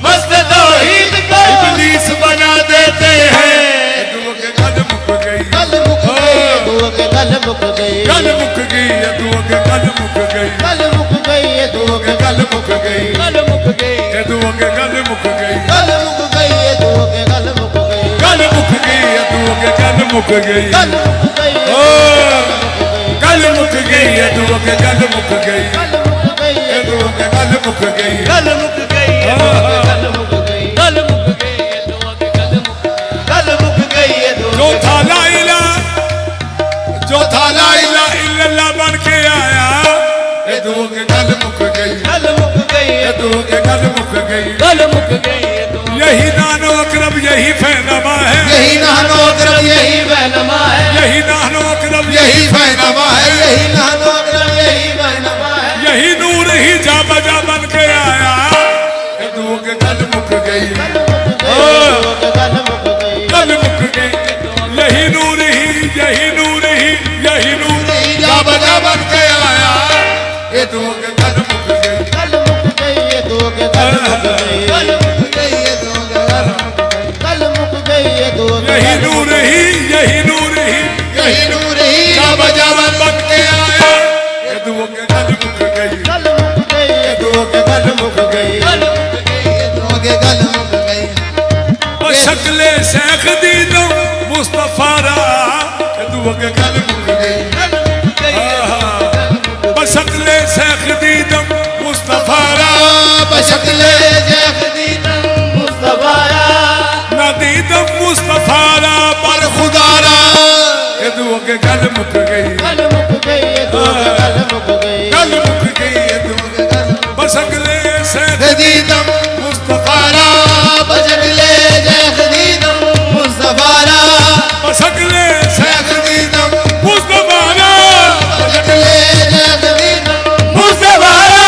Speaker 2: मस्त तौहीद को
Speaker 1: इबलीस बना देते हैं। ये दो के गल मुक गई,
Speaker 2: गल मुक गई ये दो के गल मुक गई
Speaker 1: गल मुक गई, ये दो के गल मुक गई,
Speaker 2: गल मुक गई ये दो के
Speaker 1: गल मुक गई,
Speaker 2: गल मुक गई
Speaker 1: ये दो के गल मुक गई,
Speaker 2: गल मुक गई ये दो के गल मुक गई
Speaker 1: गल मुक गई, ये दो के गल मुक गई,
Speaker 2: गल मुक गई
Speaker 1: ओ गल मुक गई, ये दो के गल मुक गई,
Speaker 2: गल मुक गई
Speaker 1: ये दो के गल मुक गई।
Speaker 2: गल मुक गई ये दो के गल मुक गई गल मुक गई ये दो के गल मुक गई गल मुक गई ये दो
Speaker 1: जो था ला इलाहा इल्लल्लाह बन के आया। ये दो के गल मुक गई,
Speaker 2: गल मुक गई
Speaker 1: ये दो के गल मुक गई।
Speaker 2: गल मुक गई ये दो
Speaker 1: यही नानो अकरब यही फैनमा है,
Speaker 2: यही नानो अकरम यही बहनमा है
Speaker 1: यही नानो अकरब
Speaker 2: यही बहनमा है यही नानो अकरम यही बहनमा है
Speaker 1: यही नूर ही जा बजा बन के आया। ये दो के गल मुक गई,
Speaker 2: गल मुक गई
Speaker 1: गल मुक गई, यही नूर ही यही नूर ही यही नूर जा बजा बन के आया। ये दो के गल मुक गई,
Speaker 2: गल मुक गई ये दो के गल मुक गई गल मुक गई ये दो के गल मुक गई गल मुक गई ये दो के
Speaker 1: यही नूर ही यही नूर ही
Speaker 2: यही नूर ही
Speaker 1: जा बजा बन के आया। ये दो के गल मुक गई,
Speaker 2: गल मुक गई ये
Speaker 1: दो के गल मुक गई।
Speaker 2: गल मुक गई ये दो के गल मुक गई
Speaker 1: और शक्ले शेख दीनो मुस्तफा रा। ये दो के गल मुक गई,
Speaker 2: गल मुक गई
Speaker 1: शक्ले शेख दीनो मुस्तफा रा।
Speaker 2: बशक्ले शेख दीनम मुस्तफाया
Speaker 1: ना दीदम मुस्तफा रा पर खुदारा। ये दो के गल मुक गई,
Speaker 2: गल मुक गई ये दो के गल मुक गई
Speaker 1: गल मुक गई, ये दो
Speaker 2: के गल
Speaker 1: बशक्ले शेख
Speaker 2: दीनम
Speaker 1: मुस्तफा रा।
Speaker 2: बशक्ले शेख दीनम मुस्तफाया
Speaker 1: बशक्ले शेख
Speaker 2: दीनम
Speaker 1: मुस्तफा रा।
Speaker 2: बशक्ले शेख दीनम मुस्तफाया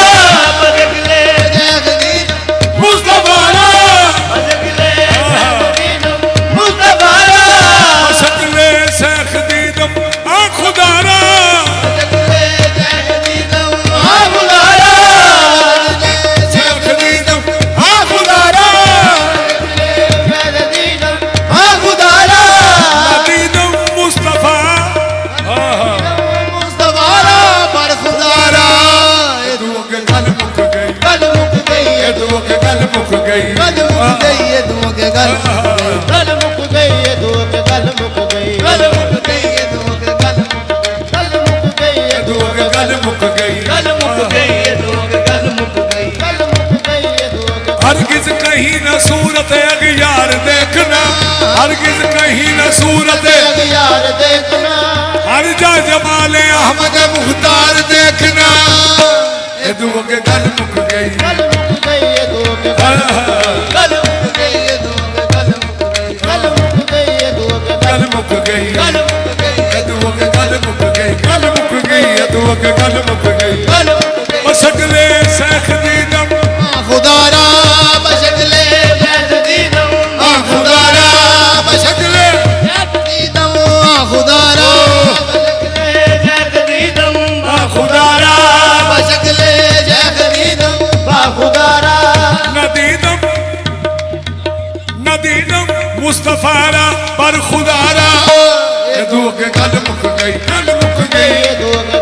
Speaker 1: गल मुक गई
Speaker 2: गल मुक गई ये दुओं के गल मुक गई गल मुक गई ये दुओं के गल मुक गई गल मुक गई ये दुओं के गल मुक गई गल मुक गई ये
Speaker 1: दुओं के गल मुक गई
Speaker 2: गल मुक गई ये दुओं के गल मुक गई गल मुक गई ये दुओं के
Speaker 1: हरगिज कहीं न सूरत अगियार देखना हरगिज कहीं न सूरत
Speaker 2: यार देखना
Speaker 1: हर जा जमाले अहमद मुख्तार देखना ये दुओं के गल मुक गई
Speaker 2: गल मुक गई ये दुओं के गल मुक गई ये दुओं के गल मुक गई गल मुक गई ये दुओं के
Speaker 1: गल मुक गई
Speaker 2: गल मुक गई
Speaker 1: ये दुओं के गल मुक गई गल मुक गई ये दुओं के गल मुक गई
Speaker 2: गल मुक गई
Speaker 1: मशगले शेख दीदम
Speaker 2: खुदारा बशगले जैद दीदम खुदारा बशगले जैद दीदम खुदारा बशगले जैद दीदम
Speaker 1: खुदारा
Speaker 2: बशगले जैद दीदम खुदारा
Speaker 1: नदीदम मुस्तफारा पर खुदारा ये दुओं के गल मुक गई गल मुक गई
Speaker 2: ये दुओं के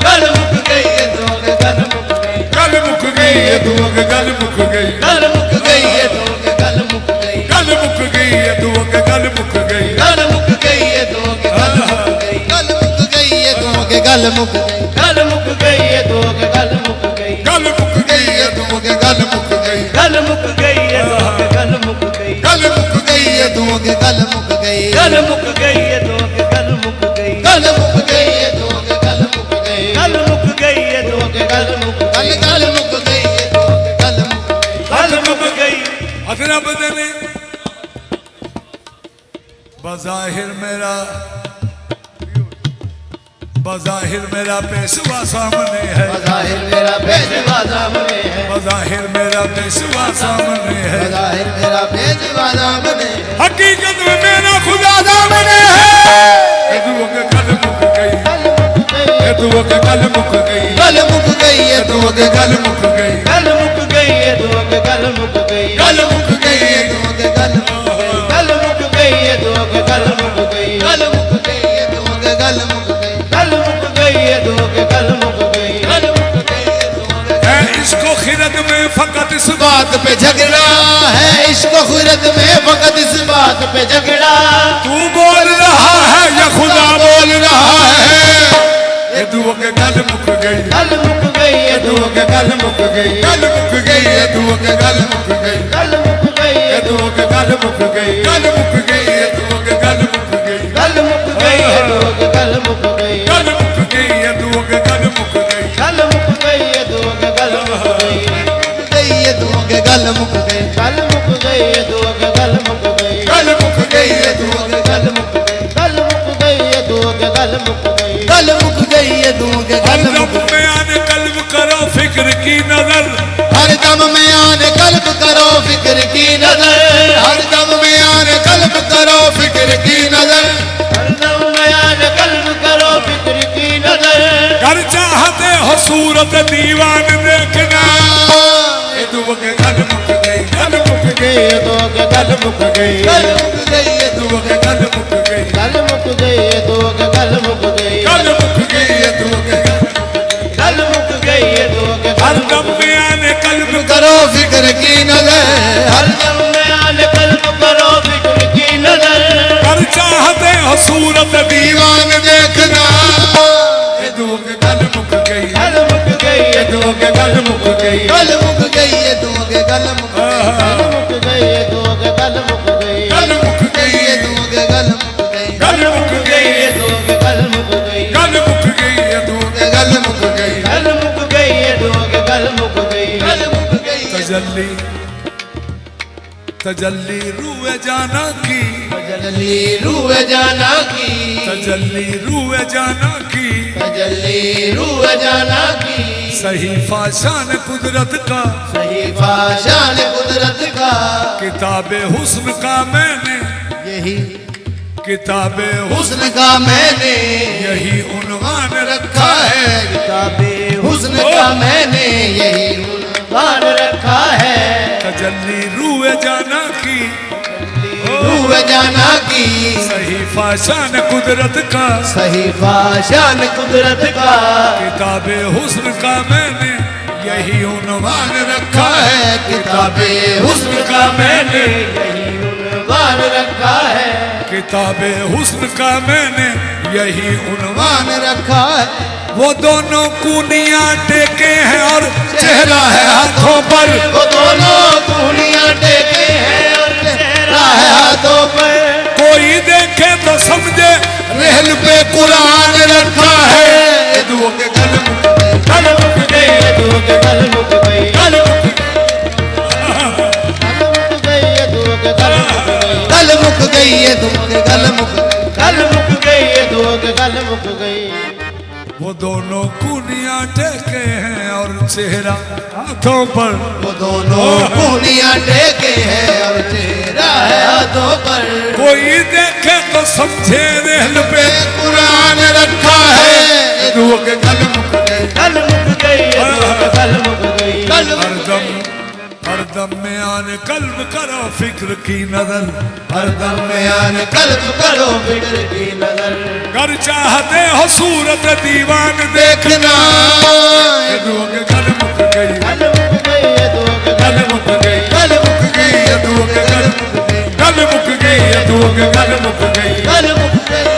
Speaker 2: गल मुक गई ये दुओं के गल मुक गई
Speaker 1: गल मुक गई ये दुओं के गल मुक गई
Speaker 2: गल मुक गई ये दुओं के गल मुक गई
Speaker 1: गल मुक गई ये दुओं के गल मुक गई
Speaker 2: गल मुक गई ये दुओं के गल मुक गई गल मुक गई ये दुओं के गल मुक गई गल मुक गई ये दुओं के गल मुक गई
Speaker 1: गल मुक गई ये दुओं के गल मुक गई
Speaker 2: गल मुक गई ये दुओं के गल मुक गई
Speaker 1: गल मुक गई ये दुओं के
Speaker 2: गल मुक गई
Speaker 1: गल मुक गई
Speaker 2: ये दुओं के गल मुक गई गल मुक गई ये दुओं के गल मुक गई गल मुक गई ये दुओं के गल मुक गई गल मुक गई ये दुओं के गल मुक गई गल मुक गई
Speaker 1: अदना बदने बज़ाहिर मेरा पेशवा सामने है
Speaker 2: बज़ाहिर मेरा पेशवा सामने है
Speaker 1: बज़ाहिर मेरा पेशवा सामने है
Speaker 2: बज़ाहिर मेरा पेशवा सामने है
Speaker 1: हकीकत में मेरा खुदा सामने है ये दुओं के गल मुक गई ये दुओं के गल मुक गई
Speaker 2: गल मुक गई ये दुओं के
Speaker 1: गल मुक गई
Speaker 2: गल मुक गई ये दुओं के गल मुक गई
Speaker 1: गल मुक गई
Speaker 2: ये दुओं के गल गल मुक गई ये दुओं के गल मुक गई गल मुक गई ये दुओं के गल मुक गई गल मुक गई ये दुओं के गल मुक गई गल मुक गई ये दुओं के
Speaker 1: है इसको खिरत में फकत इस
Speaker 2: बात पे झगड़ा है इसको खुरत में फकत इस बात पे झगड़ा
Speaker 1: तू बोल रहा है या खुदा बोल रहा है ये दुओं के गल मुक गई
Speaker 2: गल मुक गई ये दुओं के
Speaker 1: गल मुक गई गल मुक गई ये दुओं के गल मुक गई
Speaker 2: गल मुक गई
Speaker 1: ये दुओं के गल मुक गई गल मुक गई ये दुओं के गल मुक गई
Speaker 2: गल मुक गई ये दुओं के गल मुक गई
Speaker 1: गल मुक गई ये दुओं के गल मुक गई
Speaker 2: गल मुक गई ये दुओं के गल मुक गई गई ये दुओं के गल मुक गई गल मुक गई ये दुओं के गल मुक गई
Speaker 1: गल मुक गई ये दुओं के
Speaker 2: गल मुक गई गल मुक गई ये दुओं के गल मुक गई गल मुक गई ये दुओं के
Speaker 1: हर
Speaker 2: गल
Speaker 1: दम
Speaker 2: मुक गई
Speaker 1: में आने कल्ब करो फिक्र की नजर
Speaker 2: हर दम में आने कल्ब करो फिक्र की नजर
Speaker 1: हर दम में आने कल्ब करो फिक्र की नजर
Speaker 2: हर दम में आने कल्ब करो फिक्र की नजर
Speaker 1: घर चाहते हो सूरत दीवान देखना ये दुओं के गल मुक गई गल मुक गई ये दुओं के गल मुक गई
Speaker 2: गल मुक गई ये
Speaker 1: दुओं के गल मुक गई
Speaker 2: गल मुक गई ये दुओं के गल मुक गई
Speaker 1: गल मुक गई ये दुओं के
Speaker 2: गल मुक गई ये दुओं के
Speaker 1: हर दम में आने कल्ब
Speaker 2: करो फिक्र की नजर हर दम में आने कल्ब करो फिक्र की नजर
Speaker 1: घर चाहते हो सूरत दीवान देखना ये दुओं के गल मुक गई
Speaker 2: गल मुक गई
Speaker 1: ये दुओं के गल मुक गई
Speaker 2: गल मुक गई ये दुओं के गल मुक गई गल मुक गई ये दुओं के गल मुक गई
Speaker 1: गल मुक गई
Speaker 2: ये दुओं के गल मुक गई
Speaker 1: गल मुक गई ये दुओं के
Speaker 2: गल मुक गई गल मुक गई ये दुओं के गल मुक गई गल मुक गई
Speaker 1: तजल्ली तजल्ली रूए जाना की
Speaker 2: तजल्ली रूए जाना की
Speaker 1: तजल्ली रूए जाना की
Speaker 2: तजल्ली रूए जाना की
Speaker 1: सही फाशान कुदरत का
Speaker 2: सही फाशान कुदरत का
Speaker 1: किताबे हुस्न का मैंने
Speaker 2: यही
Speaker 1: किताबे हुस्न
Speaker 2: हुस्न का मैंने
Speaker 1: यही उन्वान रखा है
Speaker 2: किताबे हुस्न का मैंने यही उन्वान रखा है
Speaker 1: तजल्ली रूए जाना की
Speaker 2: रूए जाना की
Speaker 1: सही फाशान कुदरत का
Speaker 2: सही फाशान कुदरत का
Speaker 1: किताबे हुस्न का मैंने यही उन्वान रखा
Speaker 2: है किताबे हुस्न का मैंने यही उन्वान रखा है
Speaker 1: किताबे हुस्न का मैंने यही उन्वान
Speaker 2: मान रखा है
Speaker 1: वो दोनों कूनियां टेके हैं और चेहरा है हाथों पर
Speaker 2: वो दोनों कूलियां टेके हैं और चेहरा है हाथों पर
Speaker 1: कोई देखे तो समझे रहल पे कुरान रखा है ये दुओ के गल मुक गई
Speaker 2: ये दुओ के गल मुक गई
Speaker 1: गल मुक
Speaker 2: गई ये दुओ के गल मुक गई गल मुक गई ये दुओ के गल मुक गल मुक गई ये दुओ के गल मुक गई
Speaker 1: वो दोनों कूनियां टेके हैं और चेहरा हाथों पर
Speaker 2: वो दोनों कूलियां टेके हैं और चेहरा है हाथों पर
Speaker 1: कोई देखे तो समझे रहल पे
Speaker 2: कुरान रखा है
Speaker 1: दुओ के गल मुक गई
Speaker 2: गल मुक गई ये दुओ के गल मुक गई
Speaker 1: हरदम में आने कल्ब करो फिक्र की नजर
Speaker 2: हरदम में आने कल्ब करो फिक्र की नजर
Speaker 1: कर चाहते हो सूरत दीवान देखना ये दुओ के गल मुक गई
Speaker 2: गल मुक गई ये दुओ के
Speaker 1: गल मुक गई गल मुक गई ये दुओ के गल गल मुक गई ये दुओ के गल मुक गई
Speaker 2: गल मुक गई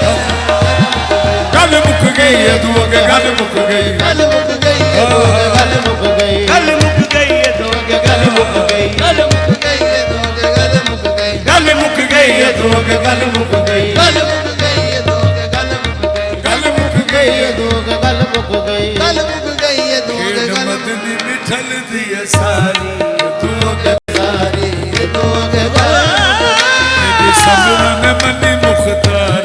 Speaker 1: गल मुक गई ये दुओ के गल मुक गई
Speaker 2: गल मुक गई ये दुओ के गल मुक गई
Speaker 1: गल मुक गई ये दुओ के गल मुक गई
Speaker 2: गल मुक गई ये दुओ के गल मुक गई
Speaker 1: गल मुक गई ये दुओ के गल मुक गई
Speaker 2: गल मुक गई ये दुओ के गल मुक गई
Speaker 1: गल मुक गई
Speaker 2: ये दुओ के गल मुक गई गल मुक गई ये दुओ के
Speaker 1: खेड़
Speaker 2: गल
Speaker 1: मदनी मिठल दिए सारी दुओ के
Speaker 2: सारी ये दुओ के गल
Speaker 1: मेरी सब्र में मनी मुख्तार